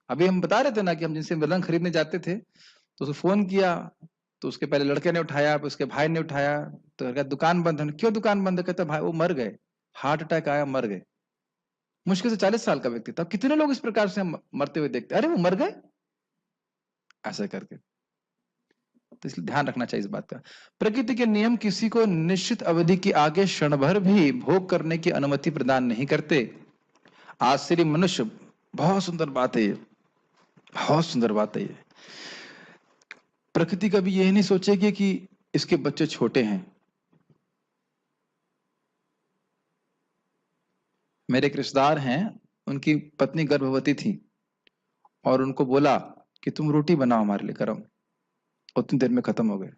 अभी हम बता रहे थे ना कि हम जिनसे मृदंग खरीदने जाते थे तो उसको फोन किया, तो उसके पहले लड़के ने उठाया, उसके भाई ने उठाया, तो कहता दुकान बंद है। क्यों दुकान बंद है? कहता भाई वो मर गए, हार्ट अटैक आया, मर गए। मुश्किल से 40 साल का व्यक्ति था। कितने लोग इस प्रकार से हम मरते हुए देखते, अरे वो मर गए, ऐसे करके। तो इसलिए ध्यान रखना चाहिए इस बात का। प्रकृति के नियम किसी को निश्चित अवधि की आगे क्षण भर भी भोग करने की अनुमति प्रदान नहीं करते। आश्चर्य मनुष्य, बहुत सुंदर बात है ये, बहुत सुंदर बात है ये। प्रकृति कभी यही नहीं सोचेगी कि इसके बच्चे छोटे हैं। मेरे एक रिश्तेदार हैं, उनकी पत्नी गर्भवती थी और उनको बोला कि तुम रोटी बनाओ हमारे लिए गरम, उतनी देर में खत्म हो गए।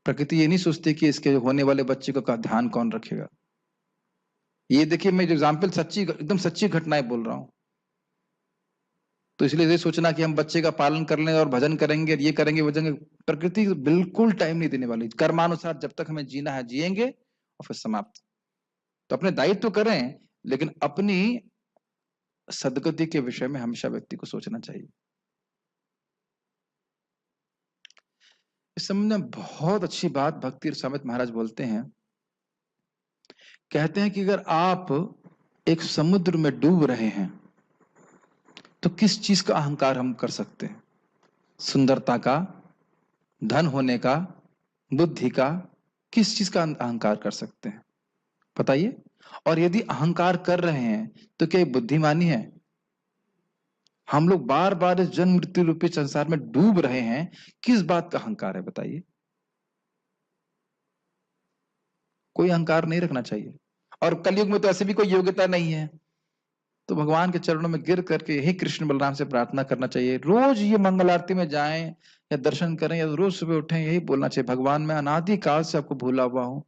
प्रकृति ये नहीं सोचती कि इसके होने वाले बच्चे का ध्यान कौन रखेगा। ये देखिए, मैं जो एग्जाम्पल सच्ची, एकदम सच्ची घटनाएं बोल रहा हूं। तो इसलिए ये सोचना कि हम बच्चे का पालन कर लें और भजन करेंगे, ये करेंगे, वो करेंगे, प्रकृति बिल्कुल टाइम नहीं देने वाली। कर्मानुसार जब तक हमें जीना है जिएंगे और फिर समाप्त। तो अपने दायित्व तो करें, लेकिन अपनी सदगति के विषय में हमेशा व्यक्ति को सोचना चाहिए। इस संबंध में बहुत अच्छी बात भक्ति समित महाराज बोलते हैं। कहते हैं कि अगर आप एक समुद्र में डूब रहे हैं तो किस चीज का अहंकार हम कर सकते हैं? सुंदरता का, धन होने का, बुद्धि का, किस चीज का अहंकार कर सकते हैं बताइए? और यदि अहंकार कर रहे हैं तो क्या ये बुद्धिमानी है? हम लोग बार बार इस जन्म मृत्यु रूपी संसार में डूब रहे हैं, किस बात का अहंकार है बताइए? कोई अहंकार नहीं रखना चाहिए। और कलयुग में तो ऐसे भी कोई योग्यता नहीं है। तो भगवान के चरणों में गिर करके यही कृष्ण बलराम से प्रार्थना करना चाहिए। रोज ये मंगल आरती में जाएं या दर्शन करें या रोज सुबह उठें, यही बोलना चाहिए, भगवान मैं अनादि काल से आपको भूला हुआ हूं,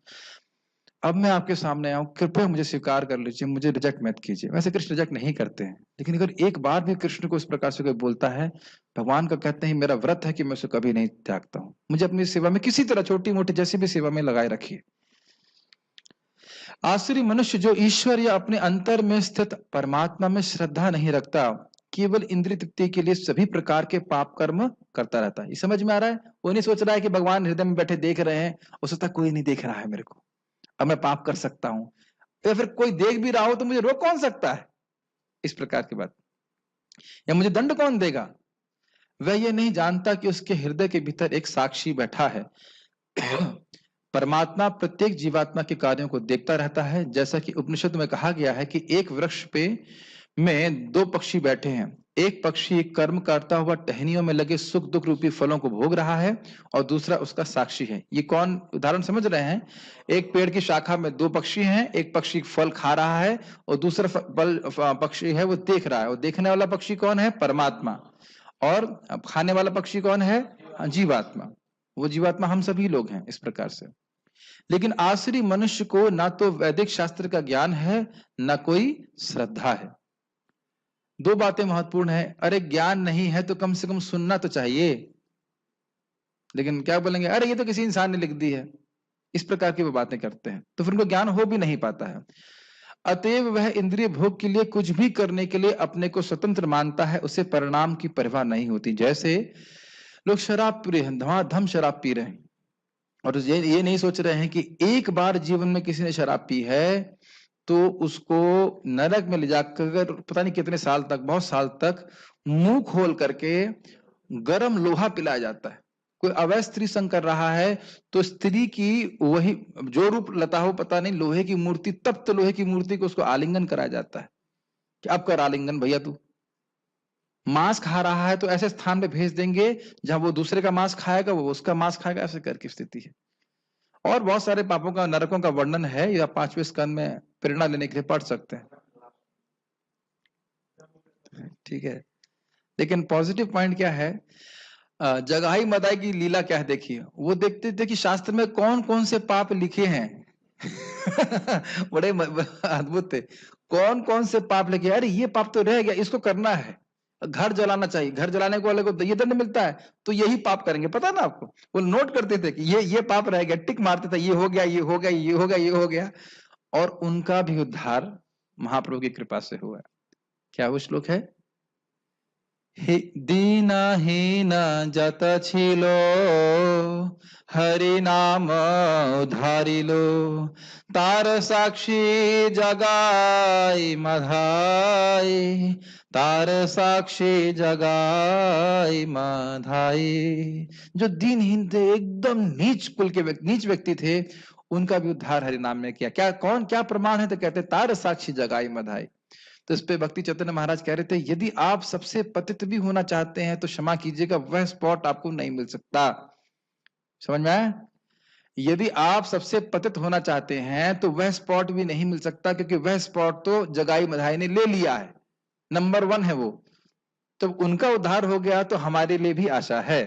अब मैं आपके सामने आऊं, कृपया मुझे स्वीकार कर लीजिए, मुझे रिजेक्ट मत कीजिए। वैसे कृष्ण रिजेक्ट नहीं करते हैं, लेकिन अगर एक बार भी कृष्ण को इस प्रकार से कोई बोलता है, भगवान का कहते हैं मेरा व्रत है कि मैं उसे कभी नहीं त्यागता हूं, मुझे अपनी सेवा में किसी तरह छोटी मोटी जैसी भी सेवा में लगाए रखिए। आसुरी मनुष्य जो ईश्वर या अपने अंतर में स्थित परमात्मा में श्रद्धा नहीं रखता, केवल इंद्रिय तृप्ति के लिए सभी प्रकार के पाप कर्म करता रहता है। ये समझ में आ रहा है? वो नहीं सोच रहा है कि भगवान हृदय में बैठे देख रहे हैं, वो सोचता कोई नहीं देख रहा है मेरे को, अब मैं पाप कर सकता हूं, या फिर कोई देख भी रहा हो तो मुझे रोक कौन सकता है, इस प्रकार की बात, या मुझे दंड कौन देगा। वह ये नहीं जानता कि उसके हृदय के भीतर एक साक्षी बैठा है। परमात्मा प्रत्येक जीवात्मा के कार्यों को देखता रहता है। जैसा कि उपनिषद में कहा गया है कि एक वृक्ष पे में 2 पक्षी बैठे हैं, एक पक्षी कर्म करता हुआ टहनियों में लगे सुख दुख रूपी फलों को भोग रहा है और दूसरा उसका साक्षी है। ये कौन उदाहरण समझ रहे हैं? एक पेड़ की शाखा में दो पक्षी हैं, एक पक्षी फल खा रहा है और दूसरा पक्षी है वो देख रहा है। और देखने वाला पक्षी कौन है? परमात्मा। और खाने वाला पक्षी कौन है? जीवात्मा। वो जीवात्मा हम सभी लोग हैं इस प्रकार से। लेकिन आसुरी मनुष्य को ना तो वैदिक शास्त्र का ज्ञान है, ना कोई श्रद्धा है। दो बातें महत्वपूर्ण है। अरे ज्ञान नहीं है तो कम से कम सुनना तो चाहिए, लेकिन क्या बोलेंगे, अरे ये तो किसी इंसान ने लिख दी है। इस प्रकार की वो बातें करते हैं, तो फिर उनको ज्ञान हो भी नहीं पाता है। अतएव वह इंद्रिय भोग के लिए कुछ भी करने के लिए अपने को स्वतंत्र मानता है, उसे परिणाम की परवाह नहीं होती। जैसे लोग शराब पी रहे हैं, धमाधम शराब पी रहे हैं, और ये नहीं सोच रहे हैं कि एक बार जीवन में किसी ने शराब पी है तो उसको नरक में ले जाकर पता नहीं कितने साल तक, बहुत साल तक मुंह खोल करके गरम लोहा पिलाया जाता है। कोई अवैध स्त्री संग कर रहा है तो स्त्री की वही जो रूप लता हो पता नहीं, लोहे की मूर्ति, तब तो लोहे की मूर्ति को उसको आलिंगन कराया जाता है कि अब कर आलिंगन भैया तू। मांस खा रहा है तो ऐसे स्थान पे भेज देंगे जहां वो दूसरे का मांस खाएगा, वो उसका मांस खाएगा, ऐसे करके स्थिति है। और बहुत सारे पापों का, नरकों का वर्णन है, या 5वें स्कंद में प्रेरणा लेने के लिए पढ़ सकते हैं। ठीक है, लेकिन पॉजिटिव पॉइंट क्या है, जगाई मदाई की लीला क्या है देखिए। वो देखते थे कि शास्त्र में कौन कौन से पाप लिखे हैं बड़े अद्भुत थे। कौन कौन से पाप लिखे, अरे ये पाप तो रह गया, इसको करना है। घर जलाना चाहिए, घर जलाने को वाले को ये दंड मिलता है तो यही पाप करेंगे, पता ना आपको। वो नोट करते थे कि ये पाप रह गया, टिक मारते थे, ये हो गया, ये हो गया, ये हो गया, ये हो गया। और उनका भी उद्धार महाप्रभु की कृपा से हुआ। क्या वो श्लोक है? दीनहीन जत छिलो हरि नाम उधारिलो, तार साक्षी जगाई मधाई, तार साक्षी जगाई मधाई। जो दीनहीन थे, एकदम नीच कुल के नीच व्यक्ति थे, उनका भी उद्धार हरि नाम में किया। क्या कौन क्या प्रमाण है? तो कहते तार साक्षी जगाई मधाई। तो इस पे भक्ति चैतन्य महाराज कह रहे थे, यदि आप सबसे पतित भी होना चाहते हैं तो क्षमा कीजिएगा, वह स्पॉट आपको नहीं मिल सकता। समझ में आया? यदि आप सबसे पतित होना चाहते हैं तो वह स्पॉट भी नहीं मिल सकता, क्योंकि वह स्पॉट तो जगाई मधाई ने ले लिया है, नंबर 1 है वो। तो उनका उद्धार हो गया तो हमारे लिए भी आशा है।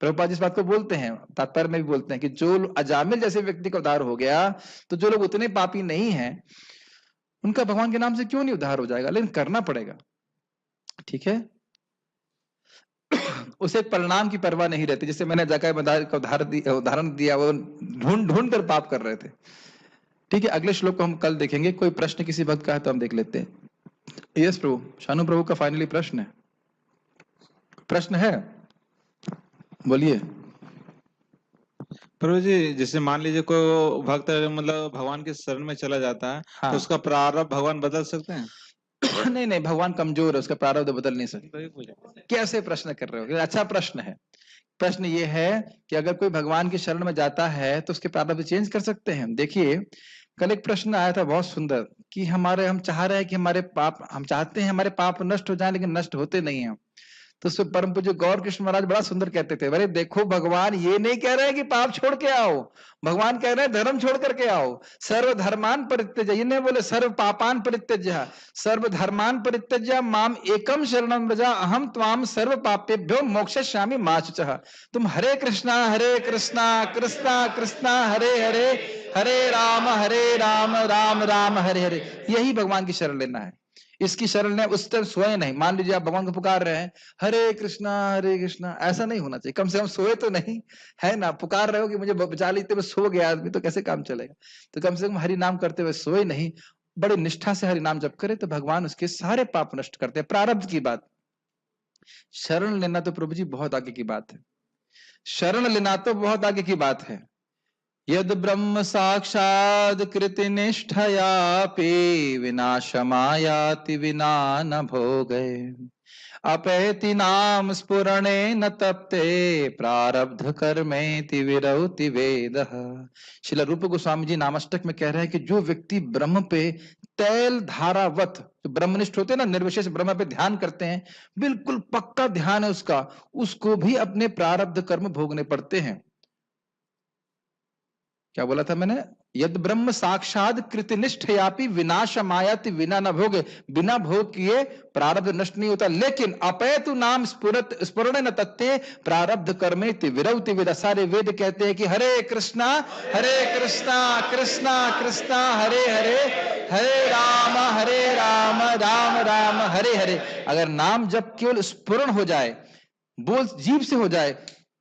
प्रभुपाद इस बात को बोलते हैं, तात्पर्य में भी बोलते हैं कि जो अजामिल जैसे व्यक्ति का उद्धार हो गया, तो जो लोग उतने पापी नहीं हैं उनका भगवान के नाम से क्यों नहीं उद्धार हो जाएगा? लेकिन करना पड़ेगा। ठीक है, उसे परिणाम की परवाह नहीं रहती। जैसे मैंने जकाय मदाई का उदाहरण दिया, वो ढूंढ ढूंढ कर पाप कर रहे थे। ठीक है, अगले श्लोक को हम कल देखेंगे। कोई प्रश्न किसी भक्त का है तो हम देख लेते हैं। यस प्रभु, शानु प्रभु का फाइनली प्रश्न है। प्रश्न है, बोलिए प्रभु जी। जैसे मान लीजिए कोई भक्त मतलब भगवान के शरण में चला जाता है, हाँ। तो उसका प्रारब्ध भगवान बदल सकते हैं? नहीं नहीं, भगवान कमजोर है, उसका प्रारब्ध बदल नहीं सकते। कैसे प्रश्न कर रहे हो? अच्छा प्रश्न है। प्रश्न ये है कि अगर कोई भगवान की शरण में जाता है तो उसके प्रारब्ध चेंज कर सकते हैं। देखिए, कल एक प्रश्न आया था बहुत सुंदर कि हम चाह रहे हैं कि हमारे पाप, हम चाहते हैं हमारे पाप नष्ट हो जाए, लेकिन नष्ट होते नहीं हैं। तो उसमें परम पूज्य गौर कृष्ण महाराज बड़ा सुंदर कहते थे, अरे देखो भगवान ये नहीं कह रहे हैं कि पाप छोड़ के आओ, भगवान कह रहे हैं धर्म छोड़ करके आओ। सर्व धर्मान परित्यज्य, ये नहीं बोले सर्व पापान परित्यज्य, सर्व धर्मान परित्यज्य माम एकम शरणं व्रज अहम त्वाम सर्व पापेभ्यो मोक्षयिष्यामि मा शुचः। तुम हरे कृष्णा कृष्णा कृष्णा हरे हरे, हरे राम राम राम हरे हरे। यही भगवान की शरण लेना है। इसकी शरण ने उस तरह सोए नहीं। मान लीजिए आप भगवान को पुकार रहे हैं, हरे कृष्णा, ऐसा नहीं होना चाहिए। कम से कम सोए तो नहीं, है ना? पुकार रहे हो कि मुझे बचा लीजिए, मैं सो गया आदमी तो कैसे काम चलेगा? तो कम से कम हरि नाम करते हुए सोए नहीं, बड़े निष्ठा से हरि नाम जप करे तो भगवान उसके सारे पाप नष्ट करते हैं। प्रारब्ध की बात, शरण लेना तो प्रभु जी बहुत आगे की बात है। शरण लेना तो बहुत आगे की बात है। यद ब्रह्म साक्षाद कृति निष्ठयापि विनाशमायाति विना न भोगे, अपैति नाम स्फुरणे न तप्ते प्रारब्ध कर्मेति विरौति वेदः। श्रील रूप गोस्वामी जी नामाष्टक में कह रहे हैं कि जो व्यक्ति ब्रह्म पे तैल धारावत, तो ब्रह्मनिष्ठ होते हैं ना, निर्विशेष ब्रह्म पे ध्यान करते हैं, बिल्कुल पक्का ध्यान है उसका, उसको भी अपने प्रारब्ध कर्म भोगने पड़ते हैं। क्या बोला था मैंने? यद ब्रह्म साक्षात कृतनिष्ठयापि विनाश मायाति विना न भोगे, बिना भोग किए प्रारब्ध नष्ट नहीं होता। लेकिन अपैतु नाम स्फुरण न तत्ते प्रारब्ध कर्मेति विरौति वेद। सारे वेद कहते हैं कि हरे कृष्णा कृष्णा कृष्णा हरे हरे, हरे राम राम राम हरे हरे। अगर नाम जब केवल स्फुरण हो जाए, बोल जीभ से हो जाए,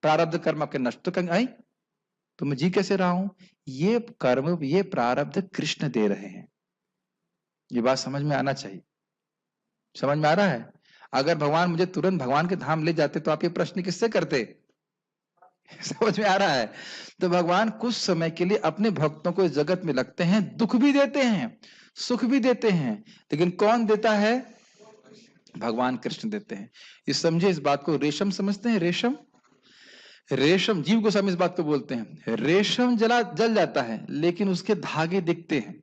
प्रारब्ध कर्म आपके नष्ट। तो कहेंगे आई तो मैं जी कैसे रहा हूं? ये कर्म, ये प्रारब्ध कृष्ण दे रहे हैं। ये बात समझ में आना चाहिए। समझ में आ रहा है? अगर भगवान मुझे तुरंत भगवान के धाम ले जाते तो आप ये प्रश्न किससे करते? समझ में आ रहा है? तो भगवान कुछ समय के लिए अपने भक्तों को इस जगत में लगते हैं, दुख भी देते हैं, सुख भी देते हैं, लेकिन कौन देता है? भगवान कृष्ण देते हैं। ये समझे इस बात को। रेशम समझते हैं? रेशम जीव गोस्वामी इस बात को बोलते हैं, रेशम जल जाता है लेकिन उसके धागे दिखते हैं।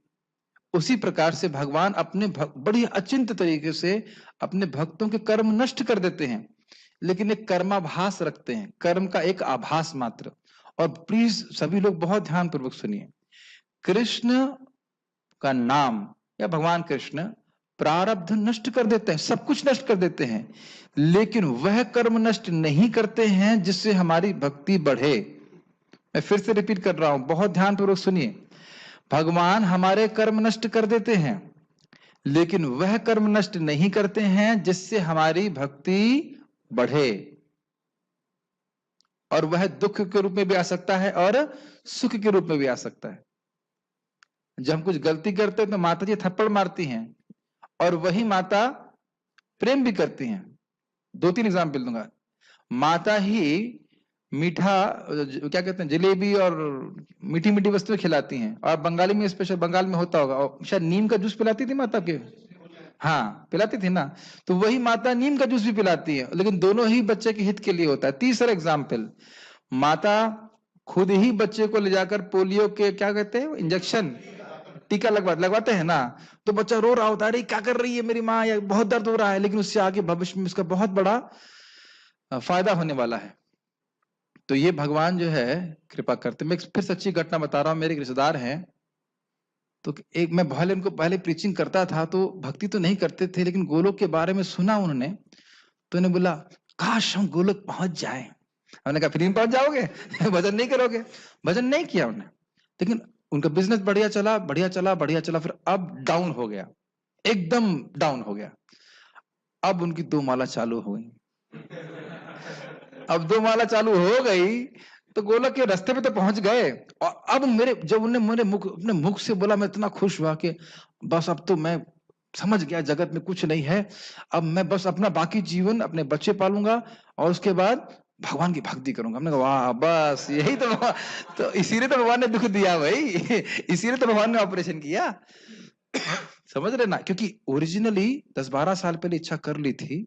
उसी प्रकार से भगवान अपने बड़ी अचिंत तरीके से अपने भक्तों के कर्म नष्ट कर देते हैं, लेकिन एक कर्माभास रखते हैं, कर्म का एक आभास मात्र। और प्लीज सभी लोग बहुत ध्यान पूर्वक सुनिए, कृष्ण का नाम या भगवान कृष्ण प्रारब्ध नष्ट कर देते हैं, सब कुछ नष्ट कर देते हैं, लेकिन वह कर्म नष्ट नहीं करते हैं जिससे हमारी भक्ति बढ़े। मैं फिर से रिपीट कर रहा हूं, बहुत ध्यानपूर्वक सुनिए। भगवान हमारे कर्म नष्ट कर देते हैं, लेकिन वह कर्म नष्ट नहीं करते हैं जिससे हमारी भक्ति बढ़े। और वह दुख के रूप में भी आ सकता है और सुख के रूप में भी आ सकता है। जब हम कुछ गलती करते हैं तो माता जी थप्पड़ मारती हैं, और वही माता प्रेम भी करती हैं। 2-3 एग्जाम्पल दूंगा। माता ही मीठा, क्या कहते हैं, जलेबी और मीठी मीठी वस्तुएं खिलाती हैं, और बंगाली में, स्पेशल बंगाल में होता होगा, और शायद नीम का जूस पिलाती थी माता के, हाँ पिलाती थी ना, तो वही माता नीम का जूस भी पिलाती है, लेकिन दोनों ही बच्चे के हित के लिए होता है। तीसरा एग्जाम्पल, माता खुद ही बच्चे को ले जाकर पोलियो के, क्या कहते हैं, इंजेक्शन, टीका लगवाते हैं ना, तो बच्चा रो रहा होता है, अरे क्या कर रही है मेरी माँ, या बहुत दर्द हो रहा है, लेकिन उससे आगे भविष्य में उसका बहुत बड़ा फायदा होने वाला है। तो ये भगवान जो है कृपा करते। मैं फिर सच्ची घटना बता रहा हूँ, मेरे रिश्तेदार हैं, तो एक मैं उनको पहले प्रीचिंग करता था, तो भक्ति तो नहीं करते थे, लेकिन गोलोक के बारे में सुना उन्होंने, तो उन्हें बोला काश हम गोलोक पहुंच जाए। हमने कहा फ्री में पहुंच जाओगे? भजन नहीं करोगे? भजन नहीं किया उन्होंने, लेकिन उनका बिजनेस बढ़िया चला, फिर अब डाउन हो गया, एकदम डाउन हो गया। अब उनकी 2 माला चालू हो गई। अब 2 माला चालू हो गई तो गोलक के रास्ते पे तो पहुंच गए। और अब जब उन्होंने अपने मुख से बोला, मैं इतना खुश हुआ कि बस अब तो मैं समझ गया जगत में कुछ नहीं है, अब मैं बस अपना बाकी जीवन अपने बच्चे पालूंगा और उसके बाद भगवान की भक्ति करूंगा। हमने कहा वाह, बस यही तो इसीलिए तो भगवान ने दुख दिया भाई, इसीलिए तो भगवान ने ऑपरेशन किया। समझ रहे ना? क्योंकि ओरिजिनली 10-12 साल पहले इच्छा कर ली थी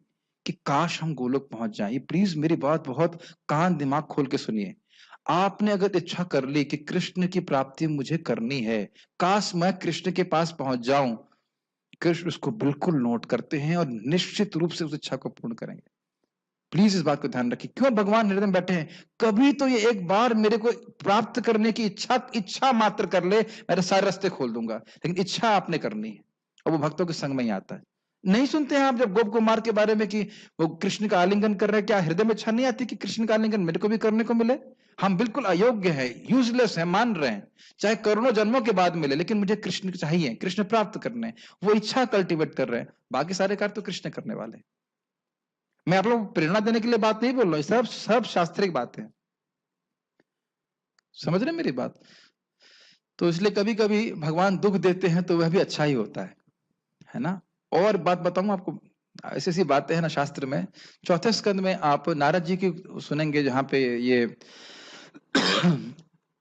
कि काश हम गोलोक पहुंच जाएं। ये प्लीज मेरी बात बहुत कान दिमाग खोल के सुनिए। आपने अगर इच्छा कर ली कि कृष्ण की प्राप्ति मुझे करनी है, काश मैं कृष्ण के पास पहुंच जाऊं, कृष्ण उसको बिल्कुल नोट करते हैं और निश्चित रूप से उस इच्छा को पूर्ण करेंगे। प्लीज इस बात को ध्यान रखिए। क्यों भगवान हृदय में बैठे हैं? कभी तो ये एक बार मेरे को प्राप्त करने की इच्छा मात्र कर ले, मेरे सारे रास्ते खोल दूंगा, लेकिन इच्छा आपने करनी है, और वो भक्तों के संग में ही आता है। नहीं सुनते हैं आप जब गोप कुमार के बारे में कि वो कृष्ण का आलिंगन कर रहे हैं, क्या हृदय में इच्छा नहीं आती कि कृष्ण का आलिंगन मेरे को भी करने को मिले? हम बिल्कुल अयोग्य हैं, यूजलेस हैं, मान रहे हैं, चाहे करोड़ों जन्मों के बाद मिले, लेकिन मुझे कृष्ण चाहिए, कृष्ण प्राप्त करने, वो इच्छा कल्टीवेट कर रहे हैं। बाकी सारे कार्य तो कृष्ण करने वाले। मैं आप लोगों को प्रेरणा देने के लिए बात नहीं बोल रहा हूं, सब शास्त्रिक बात है। समझ रहे मेरी बात? तो इसलिए कभी कभी भगवान दुख देते हैं तो वह भी अच्छा ही होता है ना। और बात बताऊं आपको, ऐसी ऐसी बातें हैं ना शास्त्र में। 4थे स्कंद में आप नारद जी की सुनेंगे, जहां पे ये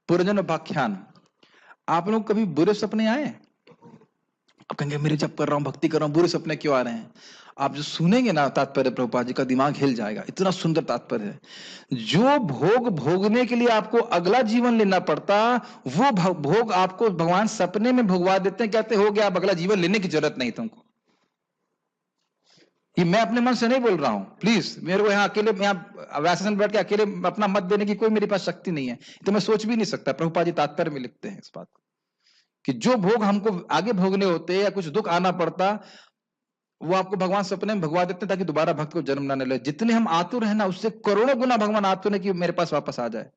पुरजन उपाख्यान। आप लोग कभी बुरे सपने आए? आप कहेंगे मेरे जब कर रहा हूं, भक्ति कर रहा हूं, बुरे सपने क्यों आ रहे हैं? आप जो सुनेंगे ना तात्पर्य प्रभुपाद जी का, दिमाग हिल जाएगा, इतना सुंदर तात्पर्य है। जो भोग भोगने के लिए आपको अगला जीवन लेना पड़ता, वो भोग आपको भगवान सपने में भोगवा देते हैं, कहते हो गया अब अगला जीवन लेने की जरूरत नहीं तुमको। ये मैं अपने मन से नहीं बोल रहा हूं, प्लीज मेरे को यहाँ अकेले यहाँ व्यासन बैठ के अकेले अपना मत देने की कोई मेरे पास शक्ति नहीं है, तो मैं सोच भी नहीं सकता। प्रभुपाद जी तात्पर्य में लिखते हैं इस बात को कि जो भोग हमको आगे भोगने होते या कुछ दुख आना पड़ता, वो आपको भगवान सपने में भगवा देते ताकि दोबारा भक्त को जन्म ना ले। जितने हम आतुर है ना, उससे करोड़ों गुना भगवान आतुर है कि मेरे पास वापस आ जाए।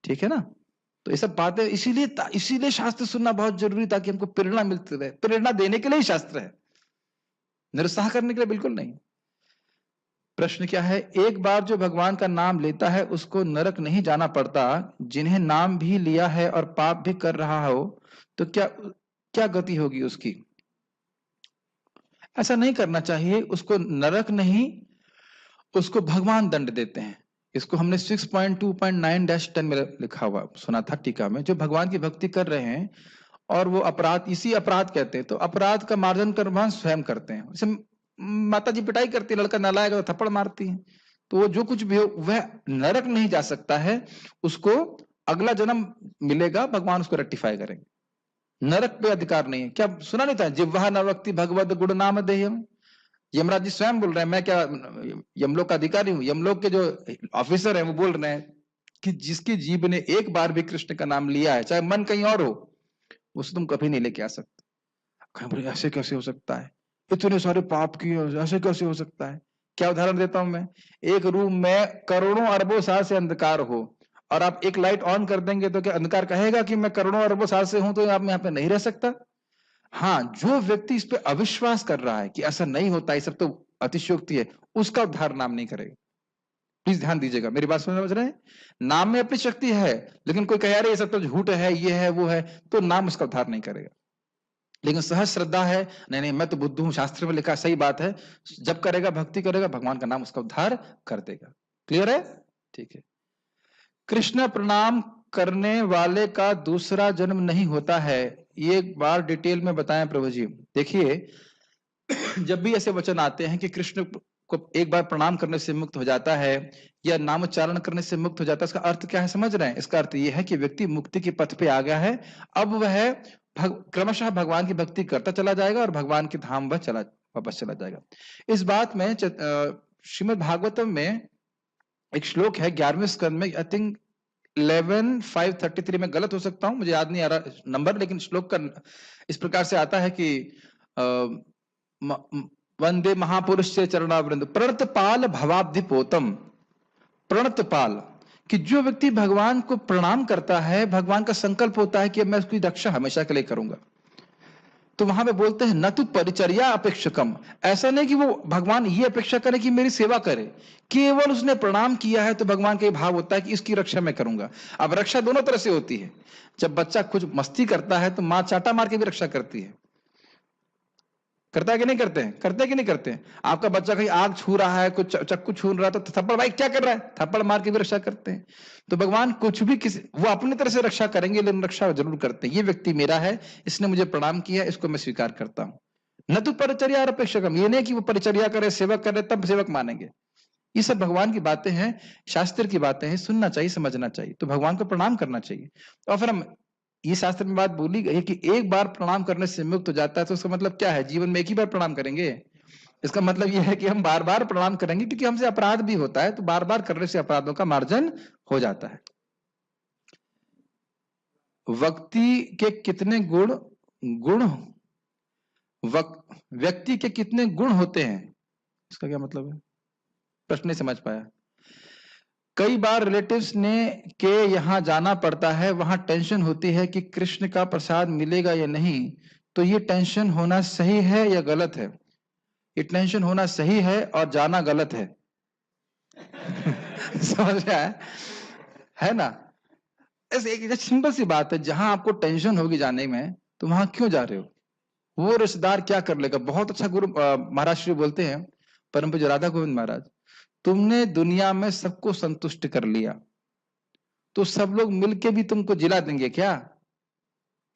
ठीक है ना? तो ये सब बातें इसीलिए शास्त्र सुनना बहुत जरूरी, ताकि हमको प्रेरणा मिलती रहे। प्रेरणा देने के लिए ही शास्त्र है, निरुत्साह करने के लिए बिल्कुल नहीं। प्रश्न क्या है? एक बार जो भगवान का नाम लेता है उसको नरक नहीं जाना पड़ता, जिन्हें नाम भी लिया है और पाप भी कर रहा हो तो क्या क्या गति होगी उसकी? ऐसा नहीं करना चाहिए। उसको नरक नहीं, उसको भगवान दंड देते हैं। इसको हमने 6.2.9-10 में लिखा हुआ सुना था टीका में। जो भगवान की भक्ति कर रहे हैं और वो अपराध, इसी अपराध कहते हैं, तो अपराध का मार्जन कर भगवान स्वयं करते हैं। जैसे माता जी पिटाई करती है, लड़का नालायक तो थप्पड़ मारती है, तो वो जो कुछ भी हो वह नरक नहीं जा सकता है, उसको अगला जन्म मिलेगा, भगवान उसको रेक्टिफाई करेंगे। नरक पे अधिकार नहीं है। क्या सुना नहीं था? जिह्वा न वक्ति भगवद गुण नाम देयम। यमराज जी स्वयं बोल रहे हैं, मैं क्या यमलोक का अधिकारी हूं? यमलोक के जो ऑफिसर हैं वो बोल रहे हैं कि जिसकी जीभ ने एक बार भी कृष्ण का नाम लिया है, चाहे मन कहीं और हो, उसे तुम कभी नहीं लेके आ सकते। ऐसे कैसे हो सकता है? इतने सारे पाप किए, ऐसे कैसे हो सकता है? क्या उदाहरण देता हूं मैं। एक रूम में करोड़ों अरबों साल से अंधकार हो और आप एक लाइट ऑन कर देंगे तो क्या अंधकार कहेगा कि मैं करोड़ों अरबों साल से हूं तो आप यहाँ पे नहीं रह सकता? हाँ, जो व्यक्ति इस पे अविश्वास कर रहा है कि ऐसा नहीं होता, ये सब तो अतिशयोक्ति है, उसका उद्धार नाम नहीं करेगा। प्लीज ध्यान दीजिएगा, मेरी बात समझ रहे हैं? नाम में अपनी शक्ति है, लेकिन कोई कह रहा है ये सब तो झूठ है, ये है वो है, तो नाम उसका उद्धार नहीं करेगा। लेकिन सहज श्रद्धा है, नहीं नहीं मैं तो बुद्ध हूं, शास्त्र में लिखा, सही बात है, जब करेगा भक्ति करेगा, भगवान का नाम उसका उद्धार कर देगा। क्लियर है? ठीक है। कृष्ण प्रणाम करने वाले का दूसरा जन्म नहीं होता है, ये एक बार डिटेल में बताएं प्रभु जी। देखिए, जब भी ऐसे वचन आते हैं कि कृष्ण को एक बार प्रणाम करने से मुक्त हो जाता है या नामोच्चारण करने से मुक्त हो जाता है, इसका अर्थ क्या है समझ रहे हैं? इसका अर्थ यह है कि व्यक्ति मुक्ति के पथ पे आ गया है, अब वह क्रमशः भगवान की भक्ति करता चला जाएगा और भगवान के धाम वह वापस चला जाएगा। इस बात में श्रीमद् भागवतम में एक श्लोक है 11वें स्कंद में, आई थिंक 11:533 में, गलत हो सकता हूं, मुझे याद नहीं आ रहा नंबर, लेकिन श्लोक का इस प्रकार से आता है कि वंदे महापुरुष से चरणावृंद प्रणतपाल भवाब्धिपोतम। प्रणतपाल, कि जो व्यक्ति भगवान को प्रणाम करता है, भगवान का संकल्प होता है कि मैं उसकी रक्षा हमेशा के लिए करूंगा, तो वहां पे बोलते हैं न तो परिचर्या अपेक्षकम। ऐसा नहीं कि वो भगवान ये अपेक्षा करे कि मेरी सेवा करे, केवल उसने प्रणाम किया है तो भगवान का भाव होता है कि इसकी रक्षा मैं करूंगा। अब रक्षा दोनों तरह से होती है। जब बच्चा कुछ मस्ती करता है तो माँ चाटा मार के भी रक्षा करती है। करता है कि नहीं करते हैं? करते हैं कि नहीं करते हैं? आपका बच्चा कहीं आग छू रहा है, कुछ चक्कू छू रहा है, तो थप्पड़, भाई क्या कर रहा है, थप्पड़ मार के भी रक्षा करते हैं। तो भगवान कुछ भी वो अपनी तरह से रक्षा करेंगे, लेकिन रक्षा जरूर करते हैं। ये व्यक्ति मेरा है, इसने मुझे प्रणाम किया, इसको मैं स्वीकार करता हूं। न तो परिचर्या और अपेक्षकम, ये नहीं कि वो परिचर्या करे, सेवक करे तब सेवक मानेंगे। ये सब भगवान की बातें हैं, शास्त्र की बातें हैं, सुनना चाहिए, समझना चाहिए, तो भगवान को प्रणाम करना चाहिए। और फिर हम ये शास्त्र में बात बोली गई है कि एक बार प्रणाम करने से मुक्त हो जाता है, तो उसका मतलब क्या है? जीवन में एक ही बार प्रणाम करेंगे? इसका मतलब यह है कि हम बार बार प्रणाम करेंगे, क्योंकि हमसे अपराध भी होता है, तो बार बार करने से अपराधों का मार्जन हो जाता है। व्यक्ति के कितने व्यक्ति के कितने गुण होते हैं, इसका क्या मतलब है? प्रश्न नहीं समझ पाया। कई बार रिलेटिव्स ने के यहाँ जाना पड़ता है, वहां टेंशन होती है कि कृष्ण का प्रसाद मिलेगा या नहीं, तो ये टेंशन होना सही है या गलत है? ये टेंशन होना सही है और जाना गलत है। समझ रहा है ना? ऐसे एक सिंपल सी बात है, जहां आपको टेंशन होगी जाने में, तो वहां क्यों जा रहे हो? वो रिश्तेदार क्या कर लेगा? बहुत अच्छा गुरु महाराज श्री बोलते हैं, परम पूज्य राधा गोविंद महाराज, तुमने दुनिया में सबको संतुष्ट कर लिया, तो सब लोग मिलके भी तुमको जिला देंगे क्या?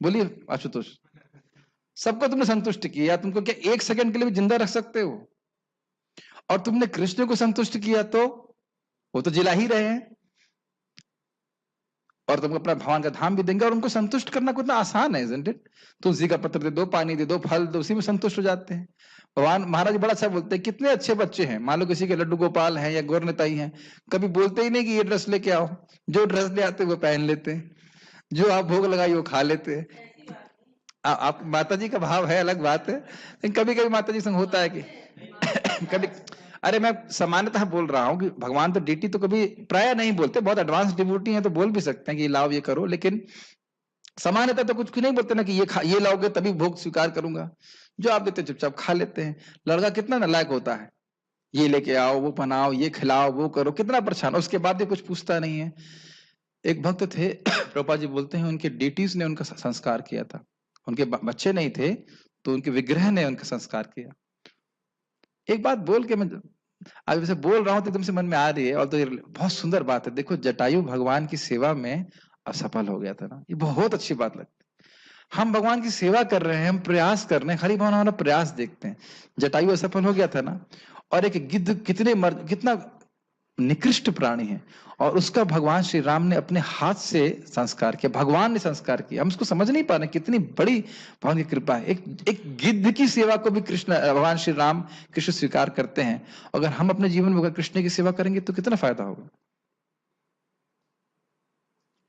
बोलिए आशुतोष, सबको तुमने संतुष्ट किया, तुमको क्या एक सेकंड के लिए भी जिंदा रख सकते हो? और तुमने कृष्ण को संतुष्ट किया तो वो तो जिला ही रहे हैं। और तुमको अपना भगवान का धाम भी देंगे, और उनको संतुष्ट करना कितना आसान है, isn't it? तुलसी का पत्र दे दो, पानी दे दो, फल दो, उसी में संतुष्ट हो जाते हैं। भगवान महाराज बड़ा अच्छा बोलते हैं, कितने अच्छे बच्चे हैं, मान लो किसी के लड्डू गोपाल हैं या गौर निताई हैं, कभी बोलते ही नहीं कि ये ड्रेस लेके आओ, जो ड्रेस ले आते वो पहन लेते हैं, जो आप भोग लगाई वो खा लेते हैं। आप माता जी का भाव है, अलग बात है, लेकिन कभी कभी माता जी संग होता है कि कभी, अरे मैं सामान्यतः बोल रहा हूँ कि भगवान तो डीटी तो कभी प्राय नहीं बोलते, बहुत एडवांस डिवोटी हैं तो बोल भी सकते हैं कि लाओ ये करो, लेकिन सामान्यतः तो कुछ नहीं बोलते ना कि ये लाओगे तभी भोग स्वीकार करूंगा, जो आप देते चुपचाप खा लेते हैं। लड़का कितना नालायक होता है, ये लेके आओ, वो पहनाओ, ये खिलाओ, वो करो, कितना परेशान, उसके बाद भी कुछ पूछता नहीं है। एक भक्त थे प्रभुपाद जी बोलते हैं उनके डेटीज ने उनका संस्कार किया था, उनके बच्चे नहीं थे तो उनके विग्रह ने उनका संस्कार किया। एक बात बोल के मैं आज वैसे बोल रहा हूं तो एकदम से मन में आ रही है, और तो ये बहुत सुंदर बात है। देखो जटायु भगवान की सेवा में असफल हो गया था ना, ये बहुत अच्छी बात लगती है। हम भगवान की सेवा कर रहे हैं, हम प्रयास कर रहे हैं, खाली भगवान हमारा प्रयास देखते हैं। जटायु असफल हो गया था ना, और एक गिद्ध कितना निकृष्ट प्राणी है, और उसका भगवान श्री राम ने अपने हाथ से संस्कार किया, भगवान ने संस्कार किया। हम उसको समझ नहीं पा रहे कितनी बड़ी भगवान की कृपा है। एक गिद्ध की सेवा को भी भगवान श्री राम कृष्ण स्वीकार करते हैं। अगर हम अपने जीवन में कृष्ण की सेवा करेंगे तो कितना फायदा होगा।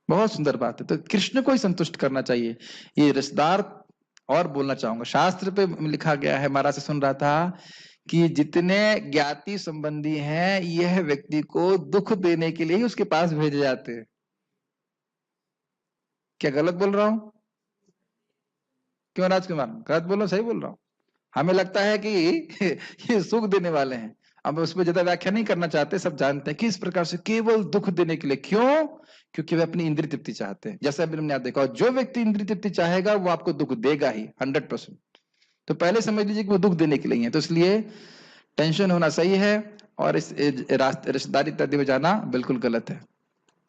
बहुत सुंदर बात है। तो कृष्ण को ही संतुष्ट करना चाहिए, ये रिश्तेदार। और बोलना चाहूंगा, शास्त्र पे लिखा गया है, महाराज से सुन रहा था कि जितने ज्ञाति संबंधी हैं यह व्यक्ति को दुख देने के लिए ही उसके पास भेजे जाते हैं। क्या गलत बोल रहा हूं? क्यों राजकुमार, गलत बोल रहा हूं, सही बोल रहा हूं? हमें लगता है कि ये सुख देने वाले हैं, अब उस पर ज्यादा व्याख्या नहीं करना चाहते, सब जानते हैं कि इस प्रकार से केवल दुख देने के लिए। क्यों? क्योंकि वे अपनी इंद्रिय तृप्ति चाहते हैं। जैसे अभी हमने देखा, जो व्यक्ति इंद्रिय तृप्ति चाहेगा वो आपको दुख देगा ही 100%। तो पहले समझ लीजिए कि वो दुख देने के लिए है। तो इसलिए टेंशन होना सही है, और इस रिश्तेदारी इत्यादि में जाना बिल्कुल गलत है।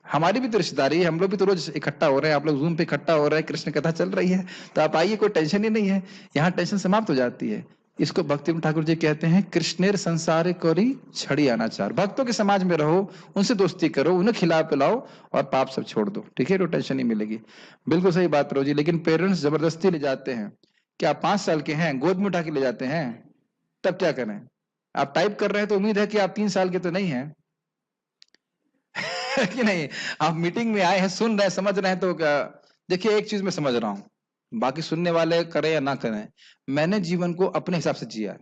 हमारी भी तो रिश्तेदारी है, हम लोग भी तो रोज इकट्ठा हो रहे हैं, आप लोग जूम पे इकट्ठा हो रहे हैं, कृष्ण कथा चल रही है, तो आप आइए, कोई टेंशन ही नहीं है। यहाँ टेंशन समाप्त हो जाती है। इसको भक्ति ठाकुर जी कहते हैं कृष्णेर संसारे कोरी छड़ी अनाचार। भक्तों के समाज में रहो, उनसे दोस्ती करो, उन्हें खिलाओ पिलाओ, और पाप सब छोड़ दो, ठीक है, तो टेंशन नहीं मिलेगी। बिल्कुल सही बात रोजी। लेकिन पेरेंट्स जबरदस्ती ले जाते हैं, क्या 5 साल के हैं, गोद में उठा के ले जाते हैं, तब क्या करें? आप टाइप कर रहे हैं तो उम्मीद है कि आप 3 साल के तो नहीं हैं कि नहीं? आप मीटिंग में आए हैं, सुन रहे हैं, समझ रहे हैं, तो देखिए एक चीज मैं समझ रहा हूं, बाकी सुनने वाले करें या ना करें, मैंने जीवन को अपने हिसाब से जिया है।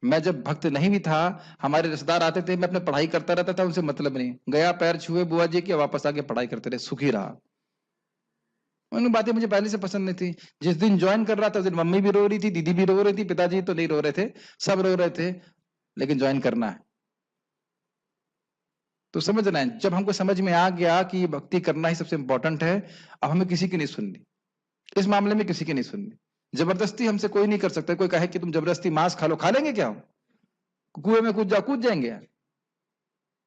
मैं जब भक्त नहीं भी था, हमारे रिश्तेदार आते थे, मैं अपने पढ़ाई करता रहता था, उनसे मतलब नहीं, गया पैर छुए बुआ जी के, वापस आके पढ़ाई करते रहे, सुखी रहा। उन बातें मुझे पहले से पसंद नहीं थी। जिस दिन ज्वाइन कर रहा था उस दिन मम्मी भी रो रही थी, दीदी भी रो रही थी, पिताजी तो नहीं रो रहे थे, सब रो रहे थे, लेकिन ज्वाइन करना है। तो समझ रहे हैं, जब हमको समझ में आ गया कि भक्ति करना ही सबसे इंपॉर्टेंट है, अब हमें किसी की नहीं सुननी, इस मामले में किसी की नहीं सुननी। जबरदस्ती हमसे कोई नहीं कर सकता। कोई कहे कि तुम जबरदस्ती मांस खा लो, खा लेंगे क्या? कुएं में कूद जाएंगे।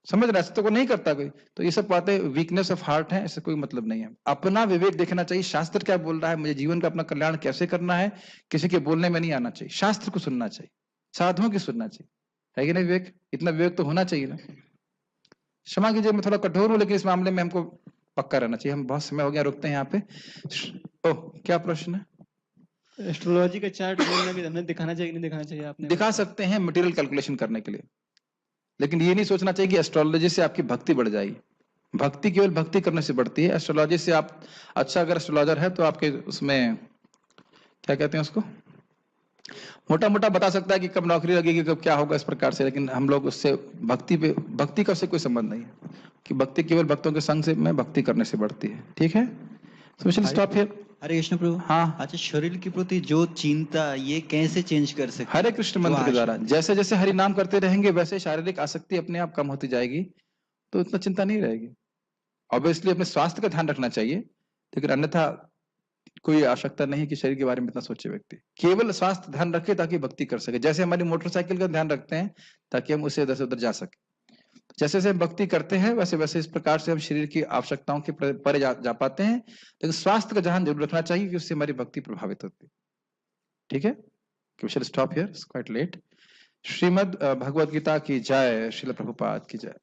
समझ रहे, ऐसा तो कोई नहीं करता कोई। तो ये सब बातें वीकनेस ऑफ हार्ट है, इससे कोई मतलब नहीं है। अपना विवेक देखना चाहिए, शास्त्र क्या बोल रहा है, मुझे जीवन का अपना कल्याण कैसे करना है, किसी के बोलने में नहीं आना चाहिए, शास्त्र को सुनना चाहिए, साधुओं की सुनना चाहिए, है कि नहीं? विवेक, इतना विवेक तो होना चाहिए ना। क्षमा कीजिए मैं थोड़ा कठोर हूं, लेकिन इस मामले में हमको पक्का रहना चाहिए। हम बहुत समय हो गया, रुकते हैं यहाँ पे। ओह, क्या प्रश्न है? एस्ट्रोलॉजी का चार्ट बोलने में हमें दिखाना चाहिए कि नहीं दिखाना चाहिए? आपने दिखा सकते हैं मटेरियल कैलकुलेशन करने के लिए, लेकिन ये नहीं सोचना चाहिए कि एस्ट्रोलॉजी से आपकी भक्ति बढ़ जाएगी। भक्ति केवल भक्ति करने से बढ़ती है। एस्ट्रोलॉजी से आप अच्छा, अगर एस्ट्रोलॉजर है तो आपके उसमें क्या कहते हैं उसको, मोटा मोटा बता सकता है कि कब नौकरी लगेगी, कब क्या होगा, इस प्रकार से। लेकिन हम लोग उससे भक्ति का उससे कोई संबंध नहीं है, कि भक्ति केवल भक्तों के संग से में भक्ति करने से बढ़ती है। ठीक है, स्टॉप हियर। हरे कृष्ण प्रभु। हाँ, अच्छा, शरीर के प्रति जो चिंता, ये कैसे चेंज कर सकते? हरे कृष्ण मंत्र के द्वारा। जैसे जैसे हरि नाम करते रहेंगे वैसे शारीरिक आसक्ति अपने आप कम होती जाएगी, तो इतना चिंता नहीं रहेगी। ऑब्वियसली अपने स्वास्थ्य का ध्यान रखना चाहिए, लेकिन अन्यथा कोई आवश्यकता नहीं कि शरीर के बारे में इतना सोचे व्यक्ति। केवल स्वास्थ्य ध्यान रखे ताकि भक्ति कर सके। जैसे हमारी मोटरसाइकिल का ध्यान रखते हैं ताकि हम उसे इधर से उधर जा सके, जैसे जैसे हम भक्ति करते हैं वैसे वैसे इस प्रकार से हम शरीर की आवश्यकताओं के परे जा पाते हैं। लेकिन स्वास्थ्य का ध्यान जरूर रखना चाहिए कि उससे हमारी भक्ति प्रभावित होती है। ठीक है, we shall stop here, it's quite late. Shrimad Bhagavad Gita की जय, श्रील प्रभुपाद की जय।